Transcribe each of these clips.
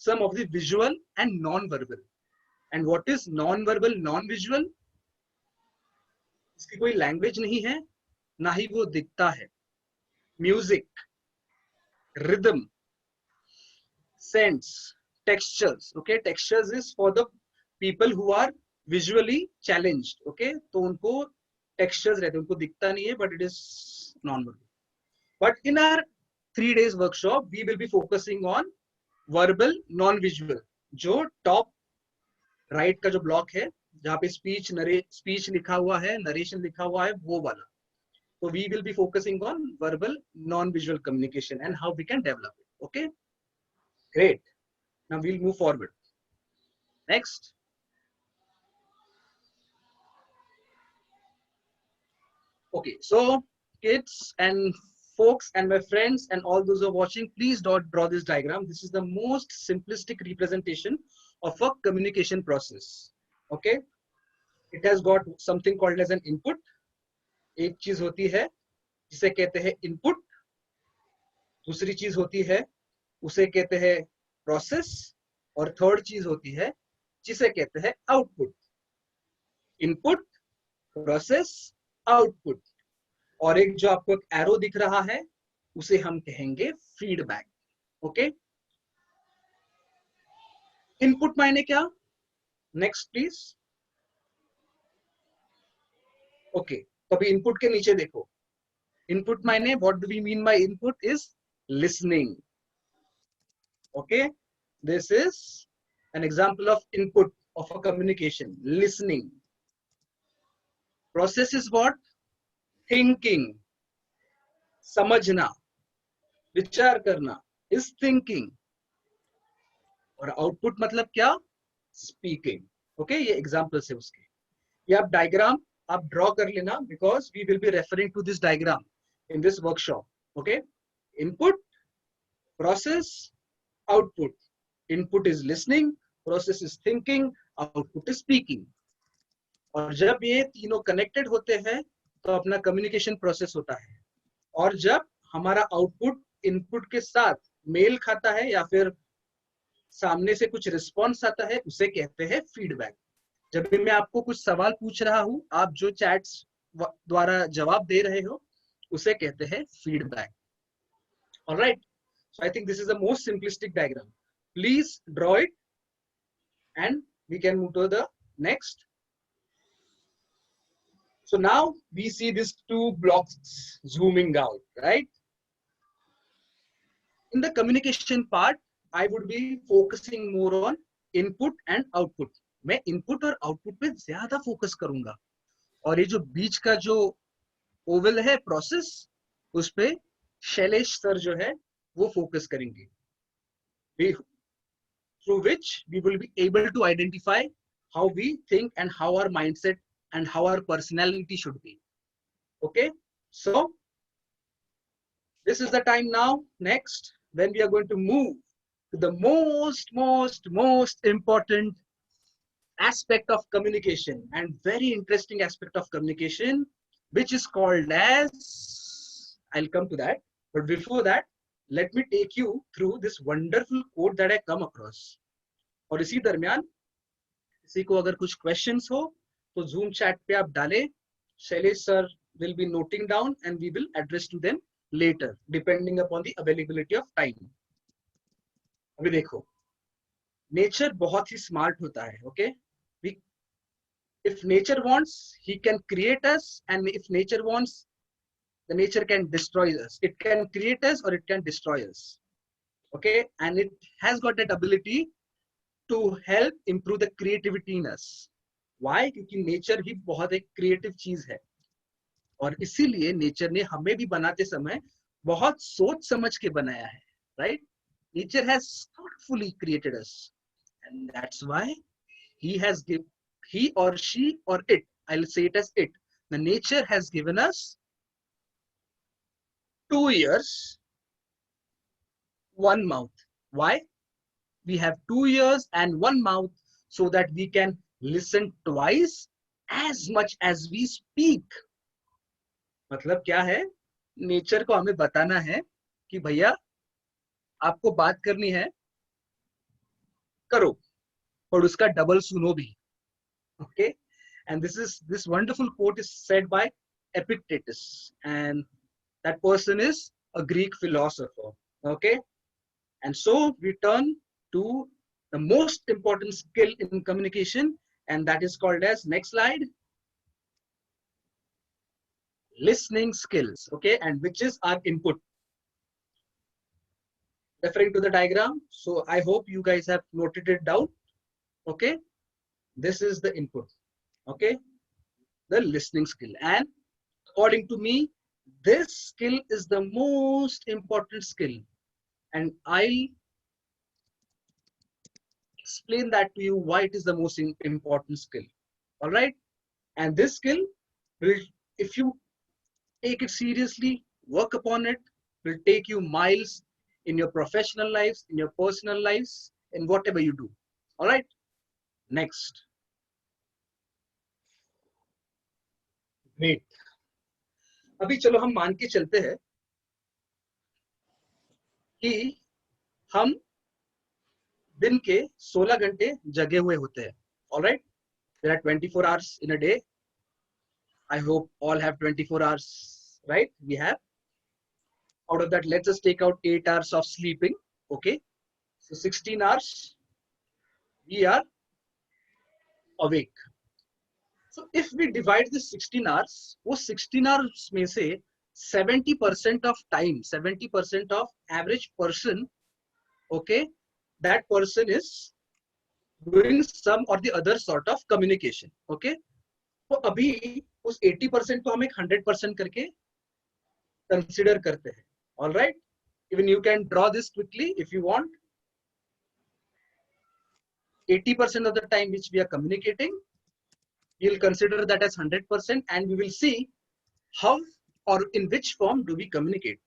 some of the visual and non-verbal. And what is non-verbal, non-visual? इसकी कोई language नहीं है, ना ही वो दिखता है. Music, rhythm, scents, textures. Okay, textures is for the people who are visually challenged. Okay, तो उनको textures रहते हैं, उनको दिखता नहीं है, but it is non-verbal. But in our 3 days workshop, we will be focusing on verbal, non-visual. जो top right का जो block है, जहाँ पे speech लिखा हुआ है, narration लिखा हुआ है, वो वाला. So we will be focusing on verbal, non-visual communication and how we can develop it. Okay, great. Now we'll move forward. Next. Okay, so kids and folks and my friends and all those who are watching, please don't draw this diagram. This is the most simplistic representation of a communication process. Okay, it has got something called as an input. एक चीज होती है जिसे कहते हैं input, दूसरी चीज होती है उसे कहते हैं प्रोसेस, और थर्ड चीज होती है जिसे कहते हैं आउटपुट. Input, process, output. और एक जो आपको एक एरो दिख रहा है उसे हम कहेंगे फीडबैक. ओके, इनपुट मायने क्या? Next please. ओके, तो अभी इनपुट के नीचे देखो. इनपुट मायने, what do we mean by input is listening. Okay, this is an example of input of a communication, listening. Process is what? Thinking. समझना, विचार करना is thinking. और आउटपुट मतलब क्या? Speaking. Okay, ये examples है उसके. ये आप डायग्राम आप ड्रॉ कर लेना, because we will be referring to this diagram in this workshop. Okay, input, process, output. Input is listening, process is thinking, output is speaking. और जब ये तीनों कनेक्टेड होते हैं तो अपना कम्युनिकेशन प्रोसेस होता है. और जब हमारा आउटपुट इनपुट के साथ मेल खाता है या फिर सामने से कुछ रिस्पॉन्स आता है, उसे कहते हैं फीडबैक. जब भी मैं आपको कुछ सवाल पूछ रहा हूं, आप जो चैट्स द्वारा जवाब दे रहे हो, उसे कहते हैं feedback. Alright, so I think this is the most simplistic diagram. Please draw it and we can move to the next. So now we see these two blocks zooming out, right? In the communication part, I would be focusing more on input and output. मैं input और output पे ज्यादा focus करूंगा, और ये जो बीच का जो oval है process, उस पे शैलेश सर जो है वो focus करेंगे, through which we will be able to identify how we think and how our mindset and how our personality should be. Okay, so this is the time now next when we are going to move to the most important aspect of communication, and very interesting aspect of communication, which is called as, I'll come to that, but before that let me take you through this wonderful quote that I come across. और इसी दरमियान किसी को अगर कुछ questions हो तो zoom chat पे आप डालें. Shailesh sir will be noting down and we will address to them later depending upon the availability of time. अभी देखो, नेचर बहुत ही स्मार्ट होता है. Okay, if nature wants, he can create us, and if nature wants, the nature can destroy us. It can create us or it can destroy us. Okay, and it has got that ability to help improve the creativity in us. Why? क्योंकि nature ही बहुत एक creative चीज है, और इसीलिए nature ने हमें भी बनाते समय बहुत सोच समझ के बनाया है. Right? Nature has thoughtfully created us, and that's why he or she or it, I'll say it as it, the nature has given us 2 ears, 1 mouth. Why? We have 2 ears and 1 mouth so that we can listen twice as much as we speak. मतलब क्या है? Nature को हमें बताना है कि भैया आपको बात करनी है करो और उसका डबल सुनो भी. Okay, and this wonderful quote is said by Epictetus, and that person is a Greek philosopher. Okay, and so we turn to the most important skill in communication, and that is called as, next slide, listening skills. Okay, and which is our input. Referring to the diagram, so I hope you guys have noted it down. Okay, this is the input. Okay, the listening skill, and according to me, this skill is the most important skill, and I'll explain that to you why it is the most important skill. All right, and this skill will, if you take it seriously, work upon it, will take you miles in your professional lives, in your personal lives, in whatever you do. All right, next. Great. अभी चलो हम मान के चलते हैं कि हम दिन के 16 घंटे जगे हुए होते हैं. All right, there are 24 hours in a day. I hope all have 24 hours, right? We have. Out of that, let's just take out 8 hours of sleeping. Okay, so 16 hours we are awake. So if we divide this 16 hours, वो 16 hours में से 70% of time, 70% of average person, okay, that person is doing some or the other sort of communication. Okay, तो अभी उस 80% को हम एक 100% करके consider करते हैं. All right, even you can draw this quickly if you want. 80% of the time which we are communicating, we'll consider that as 100%, and we will see how or in which form do we communicate.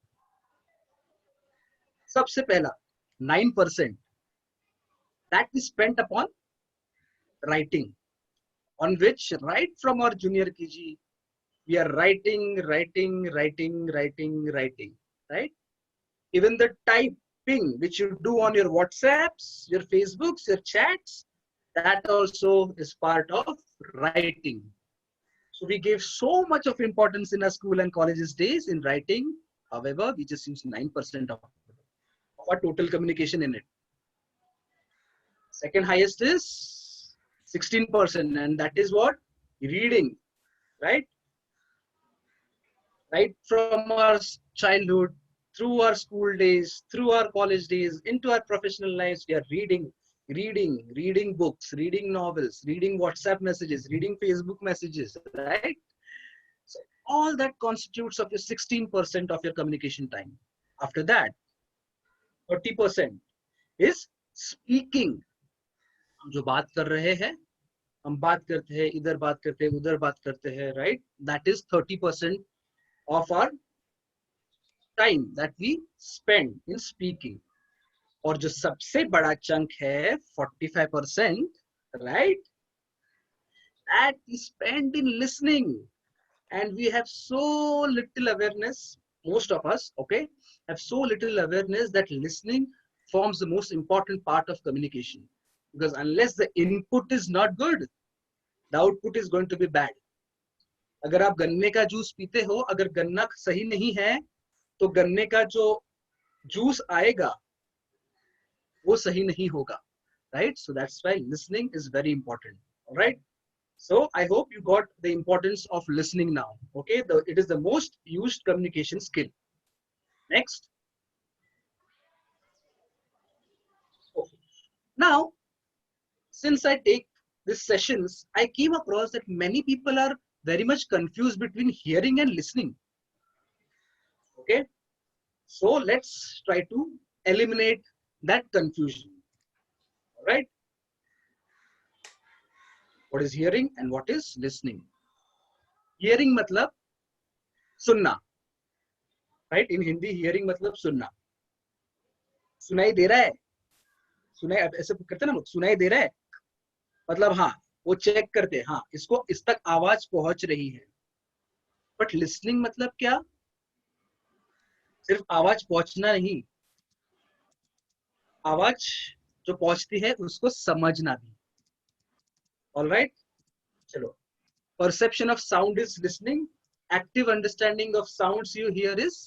सबसे पहला 9% that we spent upon writing, on which right from our junior KG we are writing, right? Even the typing which you do on your WhatsApps, your Facebooks, your chats, that also is part of writing. So we gave so much of importance in our school and colleges days in writing. However, we just use 9% of our total communication in it. Second highest is 16%, and that is what? Reading, right? Right from our childhood, through our school days, through our college days, into our professional lives, we are reading books, reading novels, reading WhatsApp messages, reading Facebook messages, right? So all that constitutes of your 16% of your communication time. After that, 30% is speaking. हम जो बात कर रहे हैं, हम बात करते हैं, इधर बात करते हैं, उधर बात करते हैं, right? That is 30% of our time that we spend in speaking. और जो सबसे बड़ा चंक है 45%, right? That is spent in listening, and we have so little awareness, most of us, okay, have so little awareness that listening forms the most important part of communication, because unless the input is not good, the output is going to be bad. अगर आप गन्ने का juice पीते हो, अगर गन्ना सही नहीं है तो गन्ने का जो जूस आएगा वो सही नहीं होगा, right? So that's why listening is very important. All right, so I hope you got the importance of listening now. Okay, it is the most used communication skill. Next. Okay. Now, since I take these sessions, I came across that many people are very much confused between hearing and listening. Okay, so let's try to eliminate that confusion. All right, what is hearing and what is listening? Hearing मतलब सुनना, right? In Hindi, hearing मतलब सुनना. सुनाई दे रहा है, सुनाई, ऐसे करते ना लोग, सुनाई दे रहा है मतलब हाँ, वो चेक करते हैं, हाँ इसको इस तक आवाज पहुंच रही है. बट लिसनिंग मतलब क्या? सिर्फ आवाज पहुंचना नहीं, आवाज जो पहुंचती है उसको समझना भी। ऑलराइट, चलो। Perception of sound is listening. Active understanding of sounds you hear is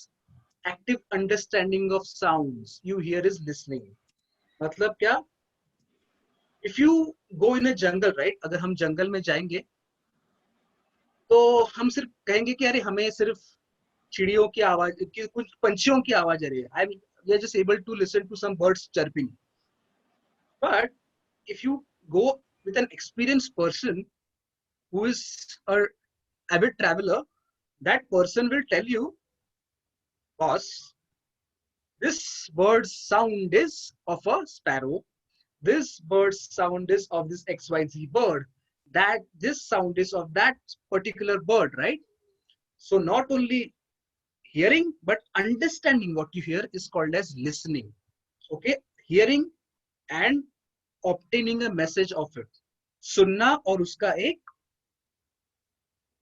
active understanding of sounds you hear is listening. मतलब क्या? If you go in a jungle, right? अगर हम जंगल में जाएंगे तो हम सिर्फ कहेंगे कि अरे हमें सिर्फ चिड़ियों की आवाज, कुछ पंछियों की आवाज आ रही है. We are just able to listen to some birds chirping. But if you go with an experienced person who is a avid traveler, that person will tell you, boss, this bird's sound is of a sparrow. This bird's sound is of this XYZ bird. That this sound is of that particular bird, right? So not only hearing, but understanding what you hear is called as listening. Okay, hearing and obtaining a message of it. सुनना और उसका एक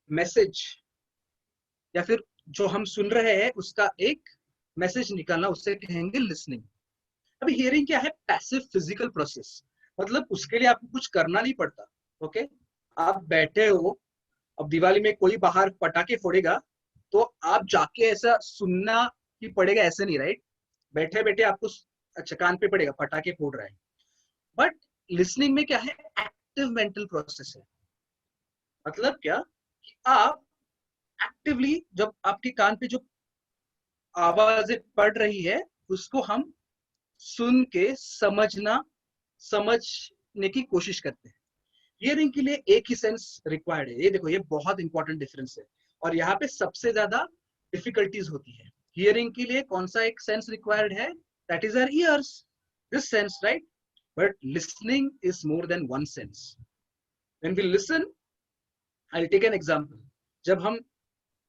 message, या फिर जो हम सुन रहे हैं उसका एक मैसेज निकालना, उससे कहेंगे लिसनिंग. अभी हियरिंग क्या है? Passive physical process. मतलब उसके लिए आपको कुछ करना नहीं पड़ता. ओके, आप बैठे हो, अब दिवाली में कोई बाहर पटाखे फोड़ेगा तो आप जाके ऐसा सुनना ही पड़ेगा, ऐसे नहीं, राइट? बैठे बैठे आपको अच्छा कान पे पड़ेगा पटाखे फोड़ रहा है. बट लिसनिंग में क्या है? एक्टिव मेंटल प्रोसेस है. मतलब क्या कि आप एक्टिवली जब आपके कान पे जो आवाजें पड़ रही है उसको हम सुन के समझने की कोशिश करते हैं. हियरिंग के लिए एक ही सेंस रिक्वायर्ड है. ये देखो, ये बहुत इंपॉर्टेंट डिफरेंस है और यहाँ पे सबसे ज्यादा डिफिकल्टीज होती है. हियरिंग के लिए कौन सा एक सेंस रिक्वायर्ड है? That is our ears, this sense, right? But listening is more than one sense. When we listen, I will take an example. जब हम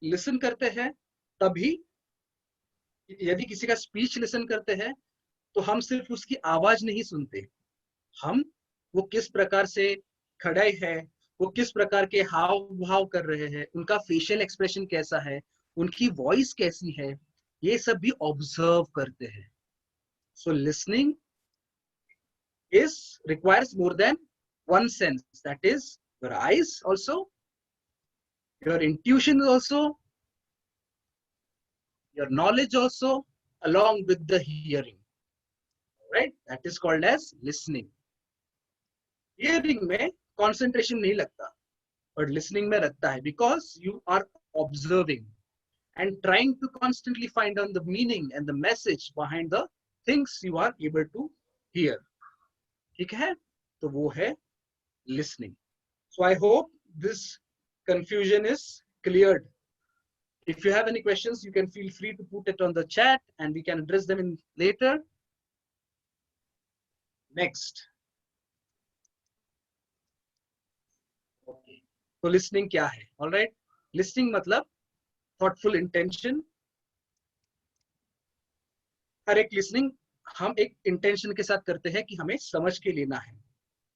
लिसन करते हैं तभी, यदि किसी का स्पीच लिसन करते हैं तो हम सिर्फ उसकी आवाज नहीं सुनते, हम वो किस प्रकार से खड़े हैं, वो किस प्रकार के हाव भाव कर रहे हैं, उनका फेशियल एक्सप्रेशन कैसा है, उनकी वॉइस कैसी है, ये सब भी ऑब्जर्व करते हैं. So listening is requires more than one sense. That is your eyes also, your intuition also, your knowledge also, along with the hearing, right? That is called as listening. Hearing में concentration नहीं लगता, but listening में लगता है, because you are observing and trying to constantly find out the meaning and the message behind the things you are able to hear. ठीक है? तो वो है listening. So I hope this confusion is cleared. If you have any questions, you can feel free to put it on the chat and we can address them in later. Next. Okay. तो listening क्या है? All right. Listening मतलब thoughtful intention. हर एक listening हम एक intention के साथ करते हैं कि हमें समझ के लेना है.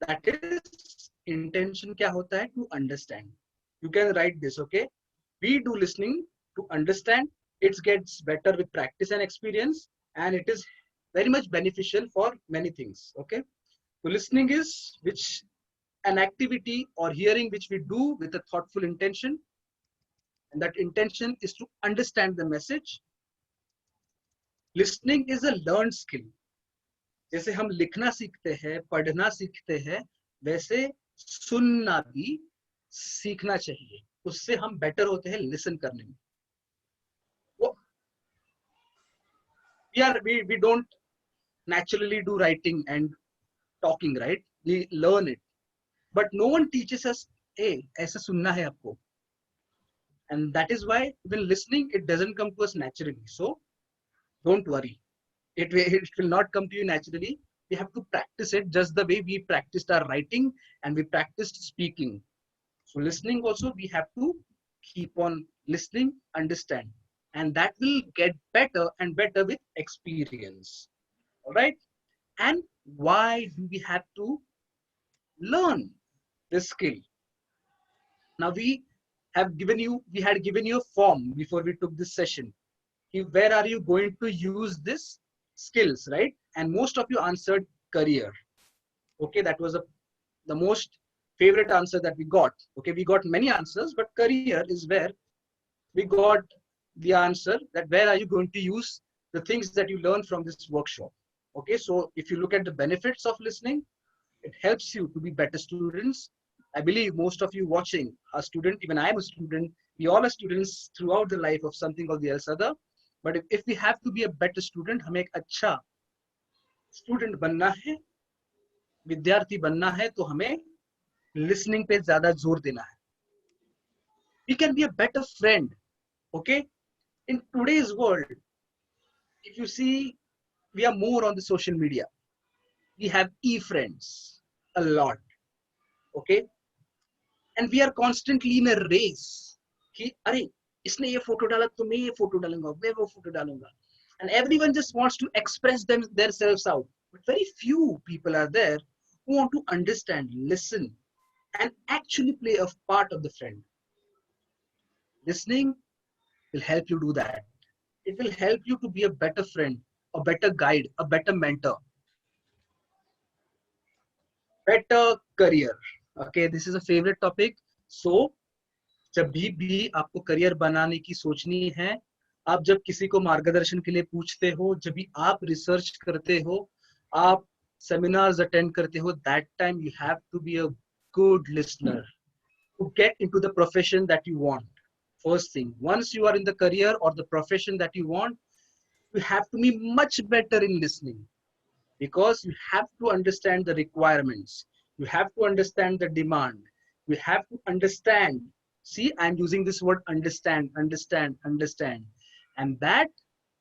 That is intention. क्या होता है? To understand. You can write this. Okay. We do listening to understand. It gets better with practice and experience, and it is very much beneficial for many things. Okay. So listening is an activity or hearing which we do with a thoughtful intention, and that intention is to understand the message. Listening is a learned skill. जैसे हम लिखना सीखते हैं, पढ़ना सीखते हैं, वैसे सुनना भी सीखना चाहिए. उससे हम बेटर होते हैं लिसन करने में. We don't naturally do writing and talking, right? We learn it, but no one teaches us, hey, ऐसा सुनना है आपको. And that is why when listening, it doesn't come to us naturally. So don't worry, it will not come to you naturally. We have to practice it just the way we practiced our writing and we practiced speaking. So listening also, we have to keep on listening, understand, and that will get better and better with experience. All right. And why do we have to learn this skill? Now we had given you a form before we took this session. Where are you going to use this skills, right? And most of you answered career. Okay, that was the most favorite answer that we got. Okay, we got many answers, but career is where we got the answer, that where are you going to use the things that you learn from this workshop. Okay, so if you look at the benefits of listening, it helps you to be better students. I believe most of you watching are student, even I am a student. We all are students throughout the life of something or the else other. But if we have to be a better student, हमें एक अच्छा student बनना है, विद्यार्थी बनना है, तो हमें listening पे ज्यादा जोर देना है. We can be a better friend. Okay, in today's world, if you see, we are more on the social media. We have e-friends a lot. Okay, and we are constantly in a race कि अरे इसने ये photo डाला तो मैं ये photo डालूंगा, मैं वो फोटो डालूंगा, and everyone just wants to express themselves out, but very few people are there who want to understand, listen, and actually play a part of the friend. Listening will help you do that. It will help you to be a better friend, a better guide, a better mentor, better career. Okay, this is a favorite topic. So जब भी आपको career बनाने की सोचनी है, आप जब किसी को मार्गदर्शन के लिए पूछते हो, जब भी आप रिसर्च करते हो, आप सेमिनार्स अटेंड करते हो, that time you have to be a good listener to get into the profession that you want. First thing, once you are in the career or the profession that you want, you have to be much better in listening, because you have to understand the requirements, you have to understand the demand, you have to understand. See, I'm using this word understand, understand, understand. And that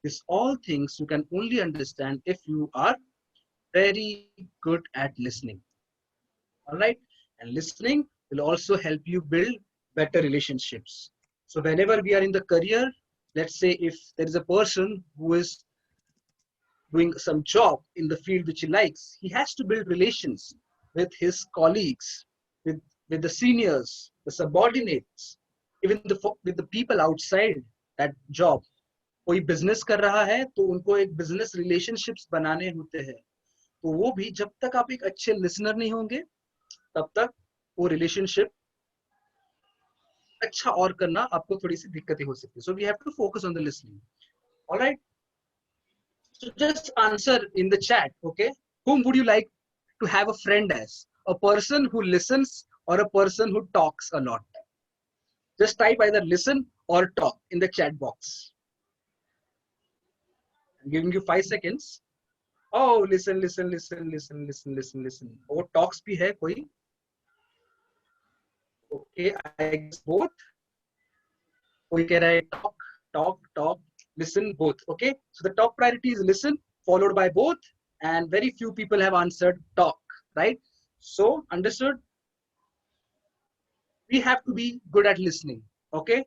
is all things you can only understand if you are very good at listening. All right. And listening will also help you build better relationships. So whenever we are in the career, let's say if there is a person who is doing some job in the field which he likes, he has to build relations with his colleagues, with the seniors, the subordinates, even with the people outside that job. कोई business कर रहा है तो उनको एक business relationships बनाने होते हैं, तो वो भी जब तक आप एक अच्छे लिसनर नहीं होंगे तब तक वो रिलेशनशिप अच्छा और करना आपको थोड़ी सी दिक्कतें हो सकती है. So we have to focus on the listening. Alright, so just answer in the chat. Okay, whom would you like to have a friend as? A person who listens or a person who talks a lot? Just type either listen or talk in the chat box. I'm giving you 5 seconds. Oh, listen, listen, listen, listen, listen, listen, listen. Oh, talks bhi hai koi? Okay, I guess both. कोई कह रहा है talk, talk, talk, listen, both. Okay, so the top priority is listen, followed by both, and very few people have answered talk, right? So understood. We have to be good at listening. Okay,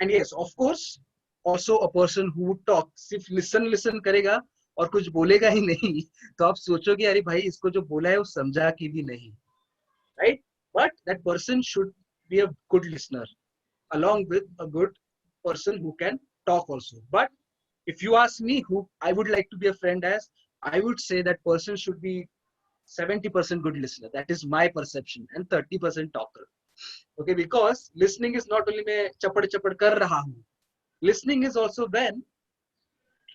and yes, of course, also a person who would talk सिर्फ listen करेगा और कुछ बोलेगा ही नहीं, तो आप सोचोगे अरे भाई इसको जो बोला है वो समझा कि भी नहीं, right? But that person should be a good listener along with a good person who can talk also. But if you ask me who I would like to be a friend as, I would say that person should be 70% good listener. That is my perception, and 30% talker. Okay, because listening is not only मैं चपड़ चपड़ कर रहा हूँ. Listening is also when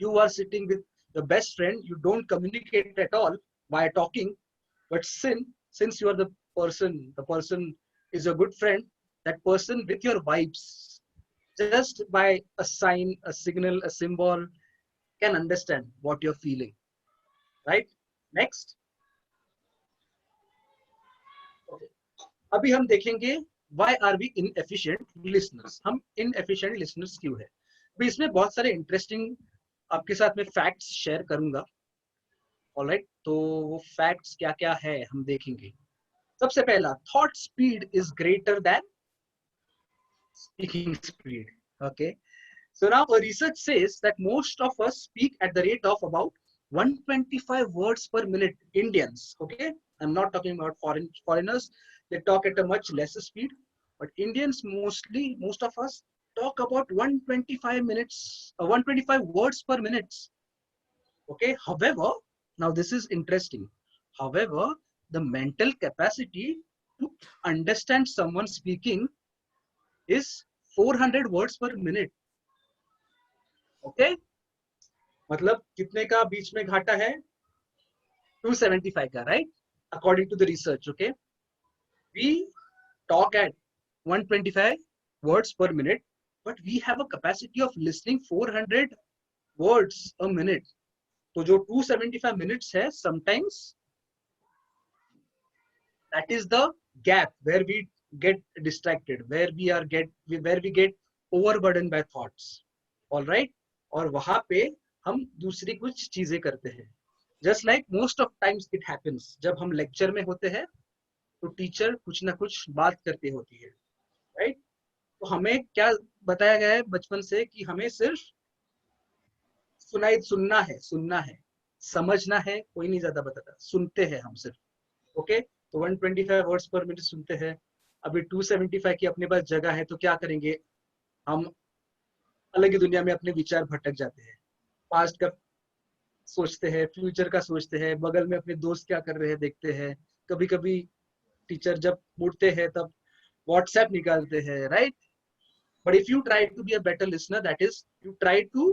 you are sitting with your best friend, you don't communicate at all by talking, but since you are the person is a good friend, that person with your vibes, just by a sign, a signal, a symbol, can understand what you're feeling, right? Next. Okay. अभी हम देखेंगे why are we inefficient listeners? हम inefficient listeners क्यों है? अभी इसमें बहुत सारे interesting आपके साथ में facts share करूंगा. Alright, तो वो facts क्या क्या है हम देखेंगे. सबसे पहला, thought speed is greater than speaking speed. Okay, so now a research says that most of us speak at the rate of about 125 words per minute. Indians, okay, I'm not talking about foreigners, they talk at a much lesser speed, but Indians, most of us talk about 125 words per minute. Okay, however, Now this is interesting. However, the mental capacity to understand someone speaking is 400 words per minute. Okay? मतलब कितने का बीच में घाटा है? 275 का, right? According to the research, okay? We talk at 125 words per minute, but we have a capacity of listening 400 words a minute. तो जो 275 minutes है, sometimes that is the gap where we get distracted, where we get overburdened by thoughts. All right? और वहां पे हम दूसरी कुछ चीजें करते हैं. Just like most of times it happens, जब हम लेक्चर में होते हैं तो टीचर कुछ ना कुछ बात करती होती है, राइट? तो हमें क्या बताया गया है बचपन से कि हमें सिर्फ सुनना है, समझना है, कोई नहीं ज्यादा बताता, सुनते हैं हम सिर्फ. ओके, तो 125 वर्ड्स पर मिनट सुनते हैं. अभी 275 की अपने पास जगह है, तो क्या करेंगे हम? अलग ही दुनिया में अपने विचार भटक जाते हैं. पास्ट का सोचते हैं, फ्यूचर का सोचते हैं, बगल में अपने दोस्त क्या कर रहे हैं देखते हैं. कभी कभी टीचर जब मुड़ते हैं तब व्हाट्सएप निकालते हैं, right? But if you try to be a better listener, that is you try to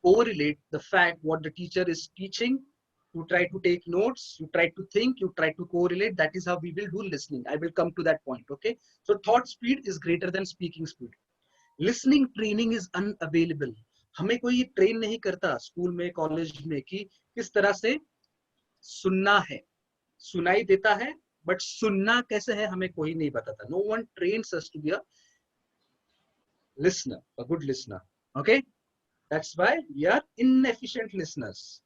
correlate the fact what the teacher is teaching. You try to take notes, you try to think, you try to correlate. That is how we will do listening. I will come to that point. Okay, so thought speed is greater than speaking speed. Listening training is unavailable. हमें कोई train नहीं करता school में, college में कि किस तरह से सुनना है. सुनाई देता है, बट सुनना कैसे है हमें कोई नहीं बताता. No one trains us to be a listener, a good listener. Okay, that's why we are inefficient listeners.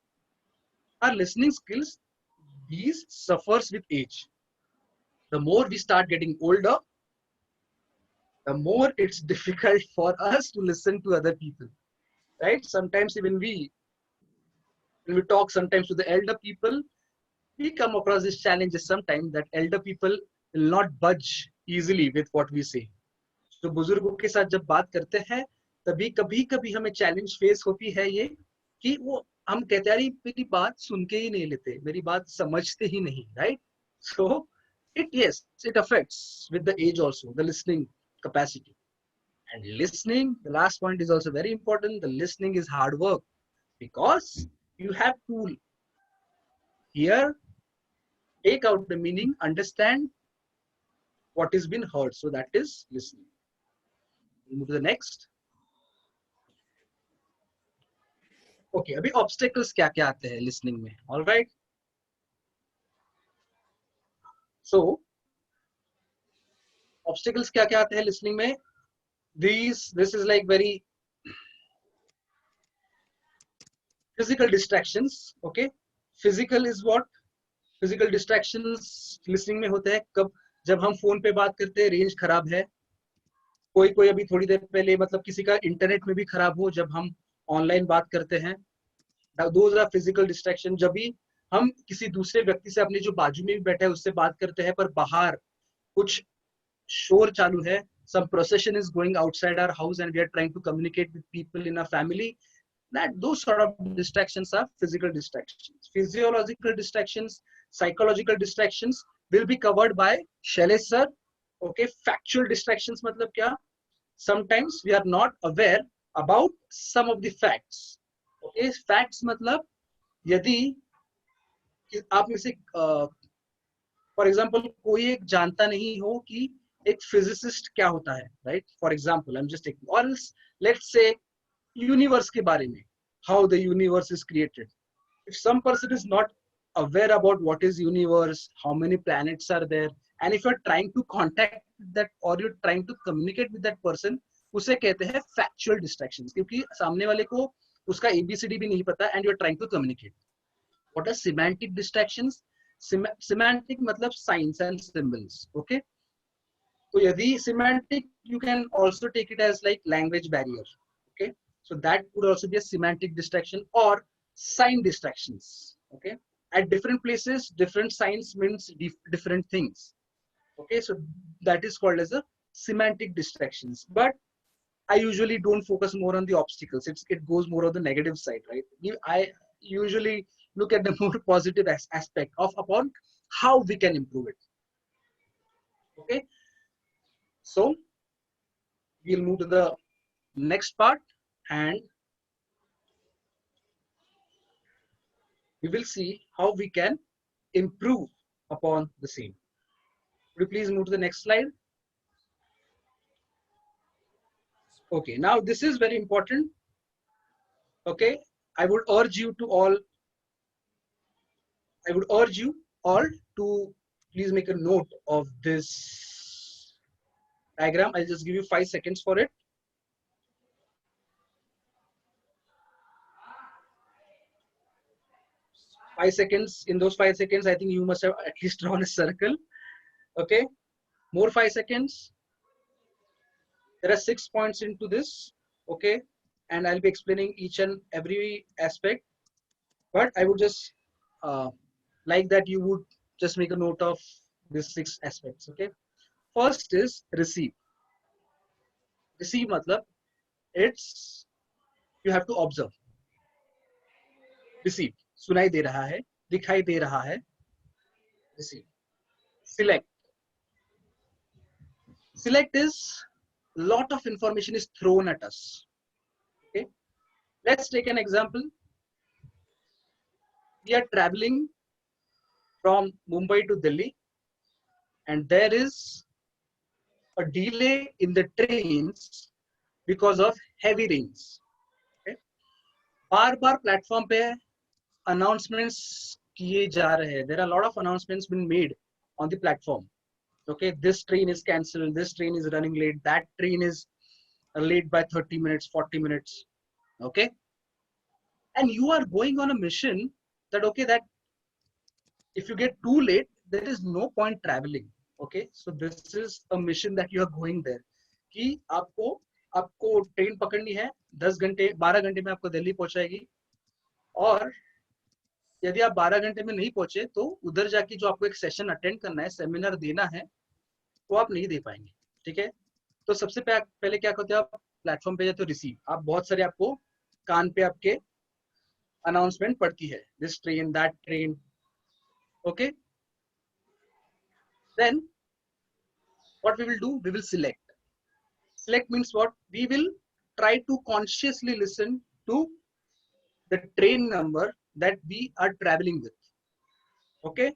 Our listening skills, these suffers with age. The more we start getting older, the more it's difficult for us to listen to other people, right? Sometimes even when we talk sometimes to the elder people, we come across these challenges sometimes that elder people will not budge easily with what we say. तो बुजुर्गों के साथ जब बात करते हैं तभी कभी कभी हमें चैलेंज फेस होती है ये कि वो हम कहते हैं मेरी बात सुन के ही नहीं लेते, मेरी बात समझते ही नहीं, right? So it affects with the age also, the listening capacity. And listening, the last point is also very important. The listening is hard work because you have to hear, take out the meaning, understand what has been heard. So that is listening. We'll move to the next. Okay, अभी obstacles क्या क्या आते हैं listening में? All right. So obstacles क्या क्या आते हैं listening में? This is like very physical distractions. Okay, physical is what? Physical distractions listening में होते हैं कब? जब हम फोन पे बात करते हैं, रेंज खराब है. कोई अभी थोड़ी देर पहले मतलब किसी का इंटरनेट में भी खराब हो जब हम ऑनलाइन बात करते हैं. Those are physical distraction. जब भी हम किसी दूसरे व्यक्ति से अपने जो बाजू में भी बैठा है उससे बात करते हैं पर बाहर कुछ शोर चालू है, some procession is going outside our house and we are trying to communicate with people in our family, that those sort of distractions are physical distractions. Physiological distractions, psychological distractions will be covered by Shailesh sir. Okay, factual distractions मतलब क्या? Sometimes we are not aware about some of the facts. Okay, facts मतलब यदि आप में से for example कोई एक जानता नहीं हो कि एक फिजिसिस्ट क्या होता है, right? For example I am just taking, और लेट्स से यूनिवर्स के बारे में, how the universe is created. If some person is not aware about what is universe, how many planets are there, and if you're trying to contact that or you're trying to communicate with that person, उसे कहते हैं factual distractions, क्योंकि सामने वाले को उसका ABCD भी नहीं पता and you're trying to communicate. What are semantic distractions? Semantic मतलब signs and symbols. Okay, तो यदि semantic, you can also take it as like language barrier. Okay, so that could also be a semantic distraction or sign distractions. Okay, at different places different signs means different things. Okay, so that is called as a semantic distractions. But I usually don't focus more on the obstacles. It goes more on the negative side, right? usually look at the more positive aspect of upon how we can improve it. Okay, so we'll move to the next part and we will see how we can improve upon the same. Would you please move to the next slide? Okay, now this is very important. Okay, I would urge you all to please make a note of this diagram. I'll just give you 5 seconds for it. In those 5 seconds, I think you must have at least drawn a circle. Okay, more 5 seconds. There are 6 points into this. Okay, and I'll be explaining each and every aspect, but I would just like that you would just make a note of these 6 aspects. Okay, first is receive. Receive matlab it's you have to observe. Receive सुनाई दे रहा है, दिखाई दे रहा है. Receive. Select. Select is lot of information is thrown at us. Okay, let's take an example. We are traveling from Mumbai to Delhi and there is a delay in the trains because of heavy rains. Okay, बार-बार platform पे announcements किए जा रहे हैं. There are a lot of announcements been made on the platform. Okay, this train is cancelled, this train is running late, that train is late by 30 minutes, 40 minutes. Okay, and you are going on a mission that okay, that if you get too late, there is no point traveling. Okay, so this is a mission that you are going there कि आपको train पकड़नी है 10 घंटे 12 घंटे में आपको दिल्ली पहुंचाएगी और यदि आप 12 घंटे में नहीं पहुंचे तो उधर जाके जो आपको एक सेशन अटेंड करना है, सेमिनार देना है, वो आप नहीं दे पाएंगे. ठीक है, तो सबसे पहले क्या करते हो आप प्लेटफॉर्म पे जाते हो, रिसीव. आप बहुत सारे आपको कान पे आपके अनाउंसमेंट पड़ती है, this train that train. Okay, then what we will do, we will select. Select means what? We will try to consciously listen to the train number that we are traveling with. Okay,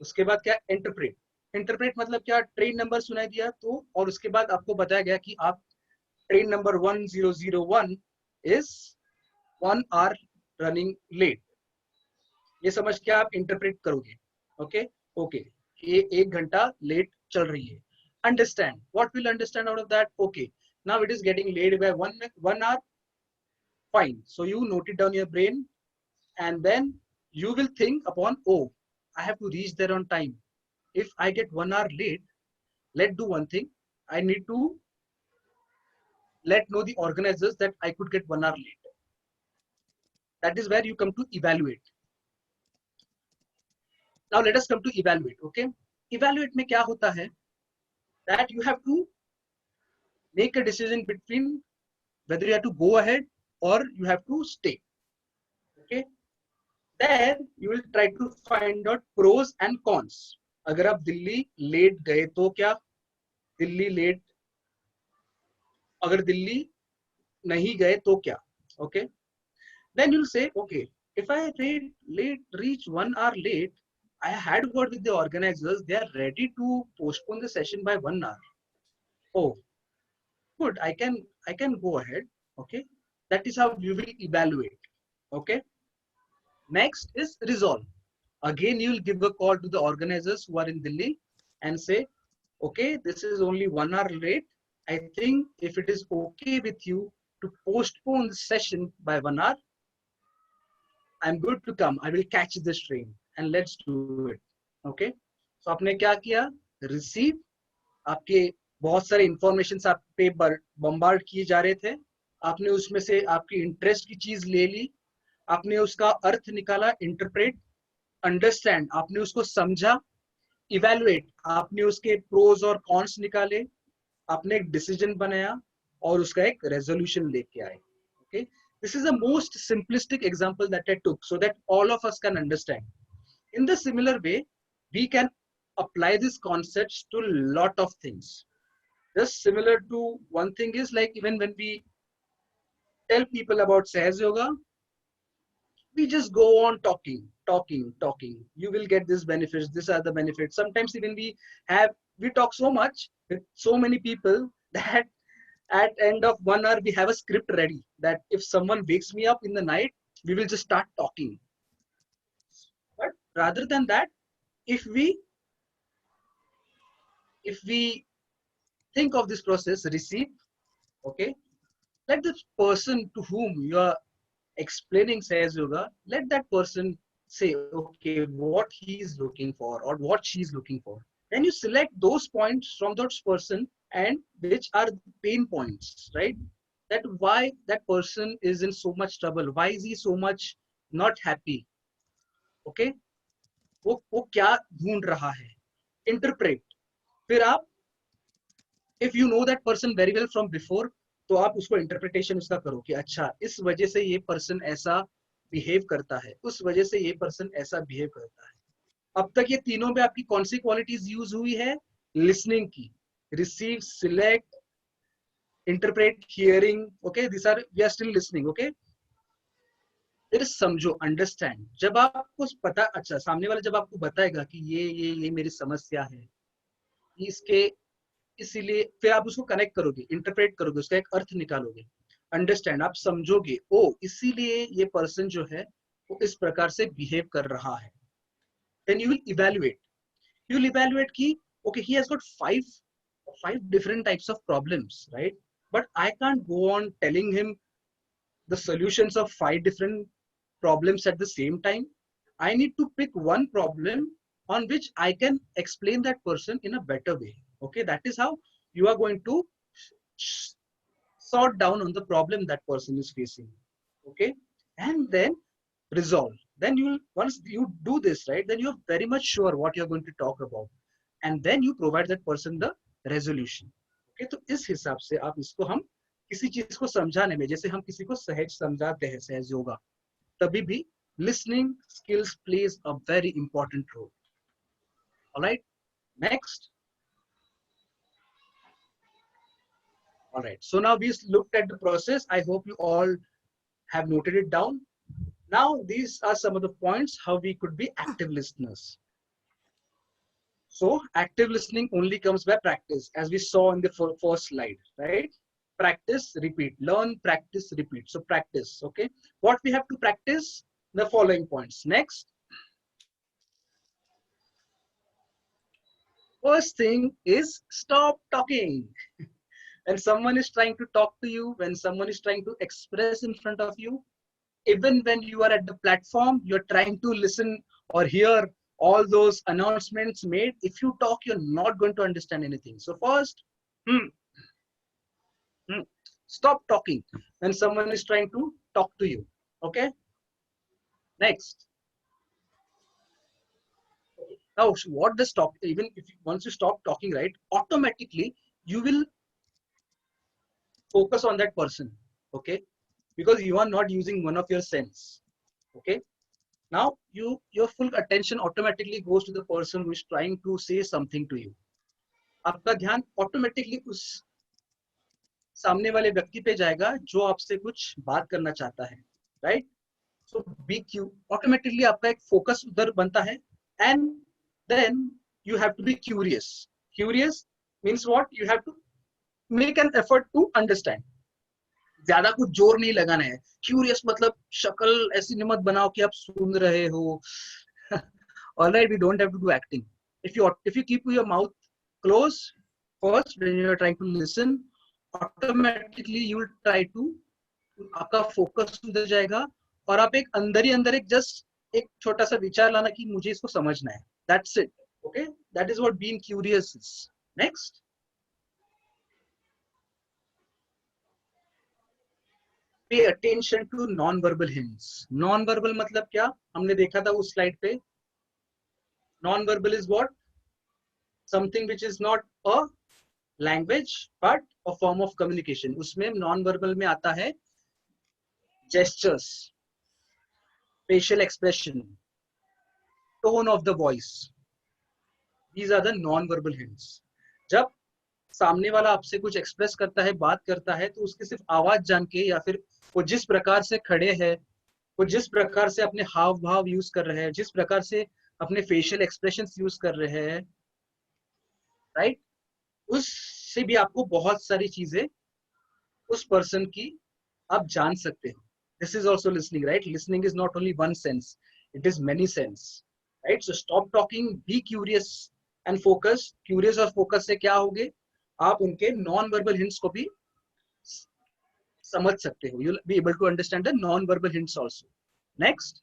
उसके बाद क्या? Interpret. Interpret मतलब क्या? Train number सुनाई दिया तो और उसके बाद आपको बताया गया कि आप train number 1001 is 1 hour running late. ये समझ के आप इंटरप्रेट करोगे. ओके ओके, ये 1 घंटा लेट चल रही है. Understand. What will understand out of that? Okay, now it is getting late by 1 hour. Fine, so you note it down your brain and then you will think upon, oh, I have to reach there on time. If I get 1 hour late, let's do one thing. I need to let know the organizers that I could get 1 hour late. That is where you come to evaluate. Now let us come to evaluate. Okay, evaluate में क्या होता है? That you have to make a decision between whether you have to go ahead or you have to stay. Okay, then you will try to find out pros and cons. अगर आप Delhi late गए तो क्या? Delhi late, अगर दिल्ली नहीं गए तो क्या? Okay, then you'll say, okay, if I reach 1 hour late, I had word with the organizers, they are ready to postpone the session by 1 hour. Oh, good, I can go ahead. Okay, that is how you will evaluate. Okay, next is resolve. Again, you will give a call to the organizers who are in Delhi and say, okay, this is only 1 hour late. I think if it is okay with you to postpone the session by 1 hour, I'm good to come. I will catch this train and let's do it. Okay, so आपने क्या किया? Receive. आपके बहुत सारे information आप पे bombard किए जा रहे थे, आपने उसमें से आपकी इंटरेस्ट की चीज ले ली, आपने उसका अर्थ निकाला. इंटरप्रेट. अंडरस्टैंड, आपने उसको समझा. इवैल्यूएट, आपने उसके प्रोज और कॉन्स निकाले, आपने एक डिसीजन बनाया और उसका एक रेजोल्यूशन लेके आए. Okay, This is the most simplistic example that I took so that all of us can understand. In the similar way, we can apply these concepts to a lot of things. Just similar to one thing is like even when we tell people about Sahaja Yoga, we just go on talking. You will get these benefits. These are the benefits. Sometimes even we talk so much with so many people that at end of 1 hour we have a script ready that if someone wakes me up in the night, we will just start talking. But rather than that, if we think of this process, receive, okay, let the person to whom you are explaining Sahaja Yoga, let that person say, okay, what he is looking for or what she is looking for. Then you select those points from those person and which are pain points, right? That why that person is in so much trouble, why is he so much not happy, okay? वो क्या ढूंढ रहा है, interpret. फिर आप if you know that person very well from before, तो आप उसको इंटरप्रिटेशन उसका करो कि अच्छा इस वजह से ये पर्सन ऐसा बिहेव करता है, उस वजह से ये पर्सन ऐसा बिहेव करता है. अब तक ये तीनों में आपकी कौन सी क्वालिटीज यूज हुई है? लिसनिंग की, receive, select, interpret, hearing. Okay, this are we are still listening. Okay, फिर समझो, अंडरस्टैंड. जब आपको पता, अच्छा सामने वाला जब आपको बताएगा कि ये मेरी समस्या है, इसके इसीलिए फिर आप उसको कनेक्ट करोगे, इंटरप्रेट करोगे, उसका एक अर्थ निकालोगे. अंडरस्टैंड, आप समझोगे, ओ इसीलिए ये पर्सन जो है वो इस प्रकार से बिहेव कर रहा है. देन यू विल इवैल्यूएट कि okay, he has got five different types of problems, right? But I can't go on telling him the solutions of 5 different problems at the same time. I need to pick one problem on which I can explain that person in a better way. Okay, that is how you are going to sort down on the problem that person is facing. Okay, and then resolve. Then you will, once you do this, right, then you're very much sure what you're going to talk about, and then you provide that person the resolution. Okay, तो इस हिसाब से आप इसको, हम किसी चीज को समझाने में जैसे हम किसी को सहज समझाते हैं, सहज योगा, तभी भी listening skills plays a very important role. All right, next. All right, so now we looked at the process. I hope you all have noted it down. Now these are some of the points how we could be active listeners. So active listening only comes by practice, as we saw in the first slide, right? Practice, repeat, learn, practice, repeat. So practice, okay? What we have to practice? The following points. Next. First thing is stop talking. When someone is trying to talk to you, when someone is trying to express in front of you, even when you are at the platform, you're trying to listen or hear all those announcements made. If you talk, you're not going to understand anything. So first, stop talking when someone is trying to talk to you. Okay. Next. Now, what does stop? Even if once you stop talking, right, automatically you will focus on that person. Okay, because you are not using one of your sense. Okay. Now your full attention automatically goes to the person who is trying to say something to you. आपका ध्यान automatically उस सामने वाले व्यक्ति पे जाएगा जो आपसे कुछ बात करना चाहता है, right? So be Q, automatically आपका एक फोकस उधर बनता है. And then you have to be curious. Curious means what? You have to make an effort to understand. ज्यादा कुछ जोर नहीं लगाना है. क्यूरियस मतलब शक्ल ऐसी मत बनाओ कि आप सुन रहे हो. Alright, we don't have to do acting. If you keep your mouth closed first when you are trying to listen, automatically you will try to, आपका फोकस उधर जाएगा और आप एक अंदर ही अंदर एक जस्ट एक छोटा सा विचार लाना कि मुझे इसको समझना है. That's it. Okay, that is what being curious is. Next. Pay attention to non-verbal hints. Non-verbal मतलब क्या? हमने देखा था उस स्लाइड पे. Non-verbal is what? Something which is not a language but a form of communication. उसमें non-verbal में आता है gestures, facial expression, tone of the voice. These are the non-verbal hints. जब सामने वाला आपसे कुछ एक्सप्रेस करता है, बात करता है, तो उसकी सिर्फ आवाज जान के या फिर वो जिस प्रकार से खड़े हैं, वो जिस प्रकार से अपने हाव भाव यूज कर रहे हैं, जिस प्रकार से अपने फेशियल एक्सप्रेशंस यूज कर रहे हैं, राइट, उससे भी आपको बहुत सारी चीजें उस पर्सन की आप जान सकते हो. This is also listening, right? Listening is not only one sense, it is many sense, right? So stop talking, be curious and focus. Curious और focus से क्या होगे, आप उनके non-verbal hints को भी समझ सकते हो. You'll be able to understand the non-verbal hints also. Next,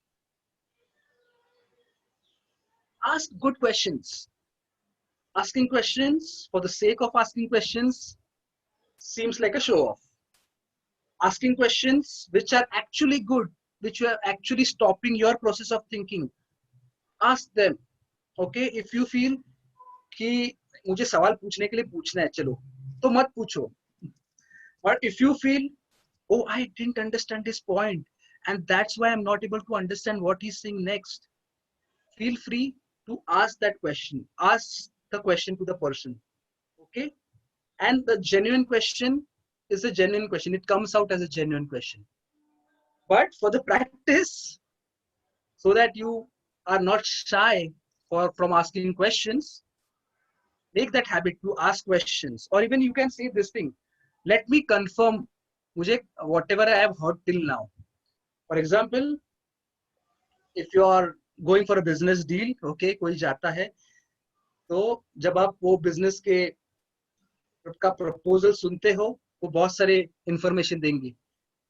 ask good questions. Asking questions for the sake of asking questions seems like a show off. Asking questions which are actually good, which are actually stopping your process of thinking, ask them. Okay, if you feel कि मुझे सवाल पूछने के लिए पूछना है, चलो तो मत पूछो. But if you feel, oh, I didn't understand this point and that's why I'm not able to understand what he's saying next, feel free to ask that question. Ask the question to the person. Okay, and the genuine question is a genuine question. It comes out as a genuine question. But for the practice, so that you are not shy from asking questions, make that habit to ask questions. Or even you can say this thing, let me confirm मुझे whatever I have heard till now. For example, if you are going for a business deal, okay, कोई जाता है, तो जब आप वो business के का proposal सुनते हो, वो बहुत सारे information देंगे.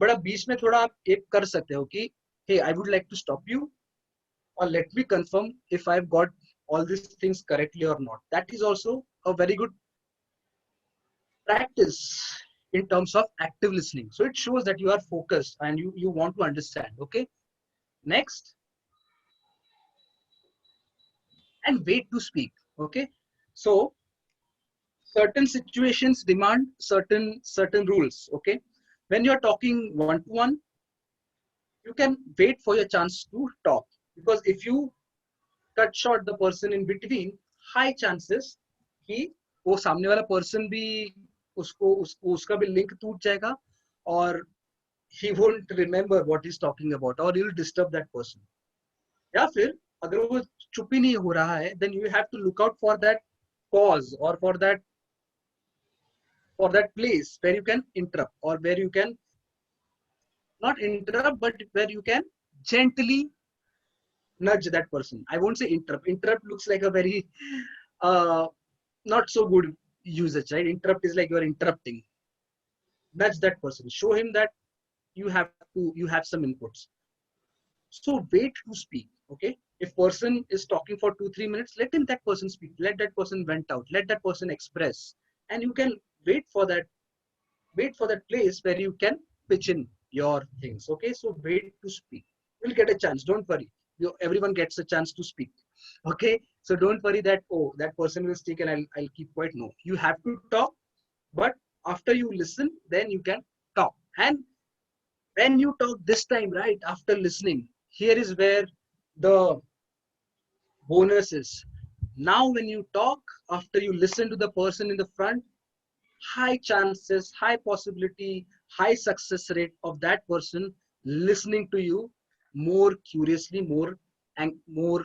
But अब बीच में थोड़ा आप एक कर सकते हो कि, hey, I would like to stop you, or let me confirm if I've got all these things correctly or not. That is also a very good practice in terms of active listening. So it shows that you are focused and you want to understand. Okay. Next, and wait to speak. Okay. So certain situations demand certain rules. Okay. When you're talking one to one, you can wait for your chance to talk, because if you cut short the person in between, high chances कि वो सामने वाला person भी उसका भी link टूट जाएगा, और he won't remember what he's talking about, or you'll disturb that person. या फिर अगर वो चुप ही नहीं हो रहा है, then you have to look out for that pause, or for that place where you can interrupt, or where you can not interrupt, but where you can gently nudge that person. I won't say interrupt. Interrupt looks like a very not so good usage, right? Interrupt is like you're interrupting. Nudge that person. Show him that you have some inputs. So wait to speak. Okay. If person is talking for 2-3 minutes, let that person speak. Let that person vent out. Let that person express. And you can wait for that place where you can pitch in your things. Okay. So wait to speak. You'll get a chance. Don't worry. Everyone gets a chance to speak. Okay. So don't worry that, oh, that person will speak and I'll keep quiet. No, you have to talk, but after you listen, then you can talk. And when you talk this time, right, after listening, here is where the bonus is. Now, when you talk, after you listen to the person in the front, high chances, high possibility, high success rate of that person listening to you more curiously, more and more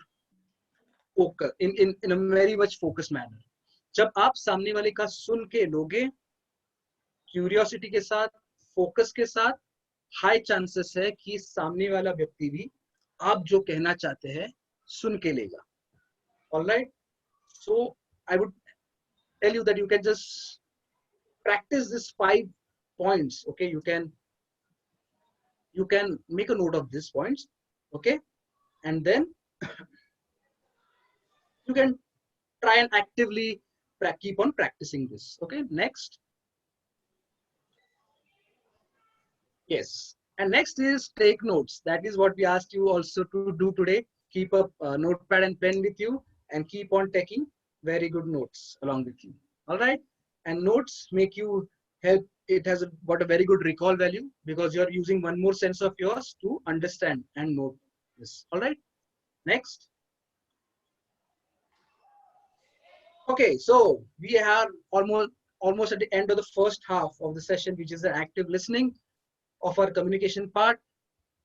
focus, in a very much focused manner. जब आप सामने वाले का सुन के लोगे curiosity के साथ, focus के साथ, हाई चांसेस है कि सामने वाला व्यक्ति भी आप जो कहना चाहते हैं सुन के लेगा. All right. So I would tell you that you can just practice these 5 points. Okay, you can make a note of these points. Okay, and then you can try and actively keep on practicing this. Okay, next. Yes, and next is take notes. That is what we asked you also to do today. Keep a notepad and pen with you and keep on taking very good notes along with you. All right, and notes make you help it has got a very good recall value because you're using one more sense of yours to understand and note this. All right. Next. Okay, so we are almost at the end of the first half of the session, which is the active listening of our communication part.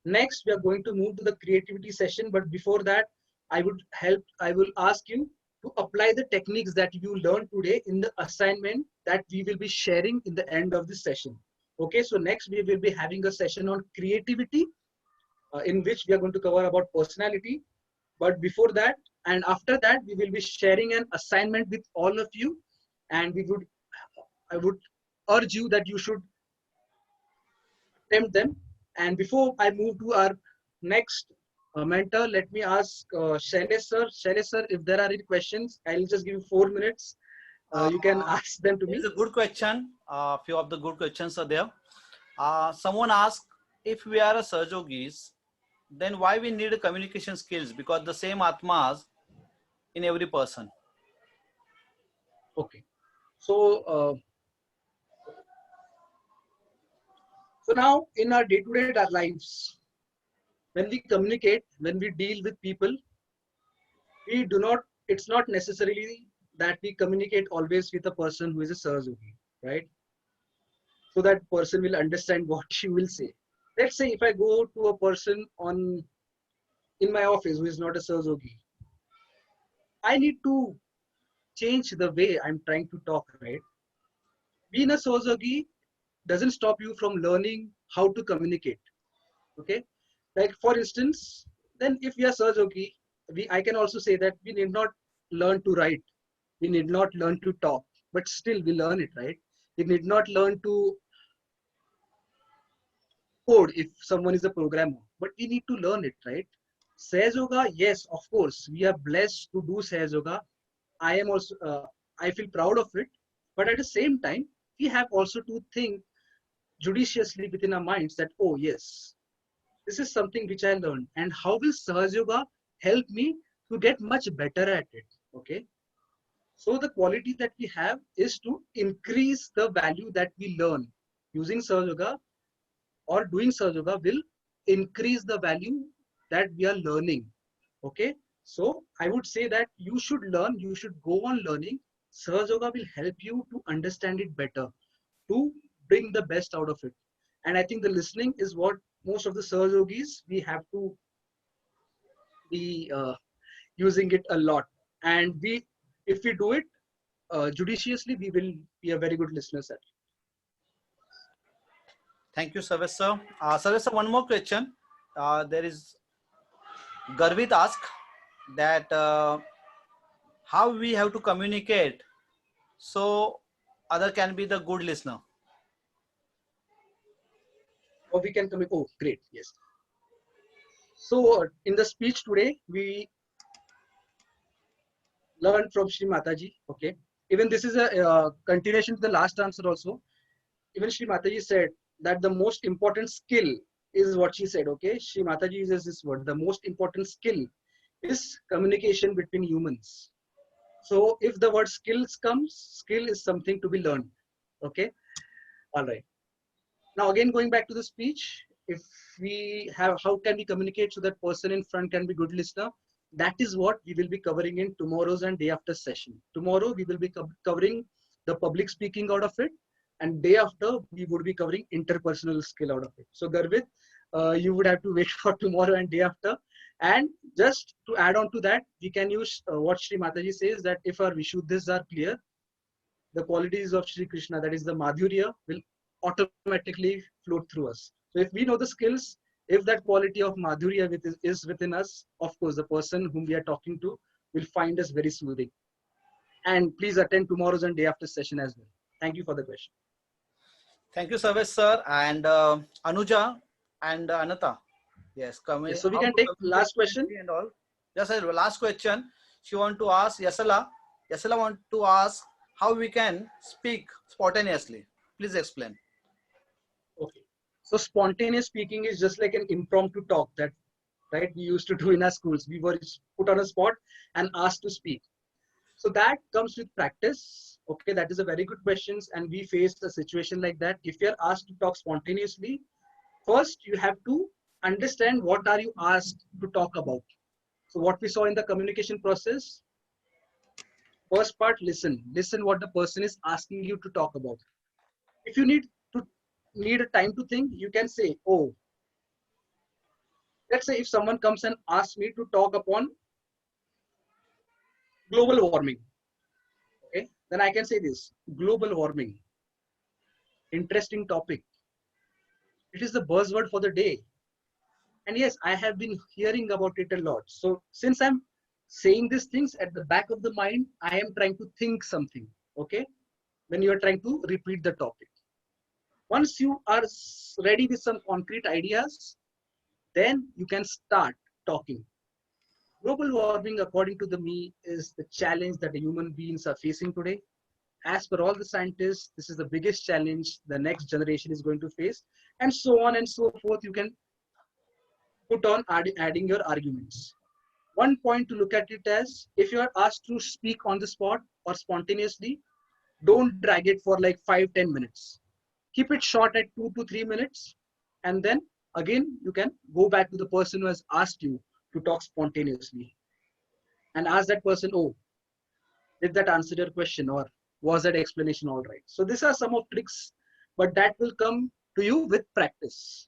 Next, we are going to move to the creativity session. But before that, I will ask you to apply the techniques that you learned today in the assignment that we will be sharing in the end of this session. Okay, so next we will be having a session on creativity in which we are going to cover about personality. But before that and after that, we will be sharing an assignment with all of you, and I would urge you that you should attempt them. And before I move to our next mentor, let me ask Shailesh sir. Shailesh sir, if there are any questions, I'll just give you 4 minutes. You can ask them to me. It's a good question. A few of the good questions are there. Someone asked, if we are a Sahajogis, then why we need a communication skills? Because the same Atmas in every person. Okay. So now in our day-to-day lives, when we communicate, when we deal with people, it's not necessarily that we communicate always with a person who is a Sahajogi, right? So that person will understand what you will say. Let's say if I go to a person in my office who is not a Sahajogi, I need to change the way I'm trying to talk, right? Being a Sahajogi doesn't stop you from learning how to communicate. Okay, like for instance, then if we are Sahajogi, I can also say that we need not learn to write, we need not learn to talk, but still we learn it, right? We need not learn to code if someone is a programmer, but we need to learn it, right? Sahaja Yoga, yes, of course, we are blessed to do Sahaja Yoga. I am also, I feel proud of it, but at the same time, we have also to think judiciously within our minds that, oh yes, this is something which I learned, and how will Sahaja Yoga help me to get much better at it? Okay. So the quality that we have is to increase the value that we learn. Using Sahaja Yoga or doing Sahaja Yoga will increase the value that we are learning. Okay. So I would say that you should learn, you should go on learning. Sahaja Yoga will help you to understand it better, to bring the best out of it. And I think the listening is what most of the Sahaja Yogis, we have to be using it a lot. And if we do it judiciously, we will be a very good listeners at it. Thank you, Sarvesh sir. Sarvesh sir, one more question. There is Garvit ask that how we have to communicate so other can be the good listener. Or we can come. Oh, great. Yes. So in the speech today, we learned from Shri Mataji. Okay. Even this is a continuation to the last answer also. Even Shri Mataji said that the most important skill is what she said. Okay. Shri Mataji uses this word. The most important skill is communication between humans. So if the word skills comes, skill is something to be learned. Okay. All right. Now again, going back to the speech, if we have, how can we communicate so that person in front can be good listener? That is what we will be covering in tomorrow's and day after session. Tomorrow we will be covering the public speaking out of it, and day after we would be covering interpersonal skill out of it. So Garvit, you would have to wait for tomorrow and day after. And just to add on to that, we can use what Shri Mataji says, that if our Vishuddhis are clear, the qualities of Shri Krishna, that is the Madhurya, will automatically float through us. So if we know the skills, if that quality of Madhurya is within us, of course, the person whom we are talking to will find us very soothing. And please attend tomorrow's and day after session as well. Thank you for the question. Thank you, Sarvesh sir. And Anuja and Anata. Yes, Yes, so we can take last question. And all. Just a last question. She want to ask Yasala. Yasala want to ask how we can speak spontaneously. Please explain. Okay. So spontaneous speaking is just like an impromptu talk that, right, we used to do in our schools. We were put on a spot and asked to speak. So that comes with practice. Okay, that is a very good question, and we faced a situation like that. If you are asked to talk spontaneously, first you have to understand what are you asked to talk about. So what we saw in the communication process, first part, listen what the person is asking you to talk about. If you need a time to think, you can say, oh, let's say if someone comes and asks me to talk upon global warming, okay, then I can say this: global warming, interesting topic. It is the buzzword for the day. And yes, I have been hearing about it a lot. So since I'm saying these things, at the back of the mind, I am trying to think something. Okay, when you are trying to repeat the topic, once you are ready with some concrete ideas, then you can start talking. Global warming, according to me, is the challenge that the human beings are facing today. As per all the scientists, this is the biggest challenge the next generation is going to face, and so on and so forth. You can put on adding your arguments. One point to look at it as, if you are asked to speak on the spot or spontaneously, don't drag it for like 5-10 minutes. Keep it short at 2 to 3 minutes, and then again you can go back to the person who has asked you to talk spontaneously and ask that person, oh, did that answer your question, or was that explanation all right? So these are some of tricks, but that will come to you with practice.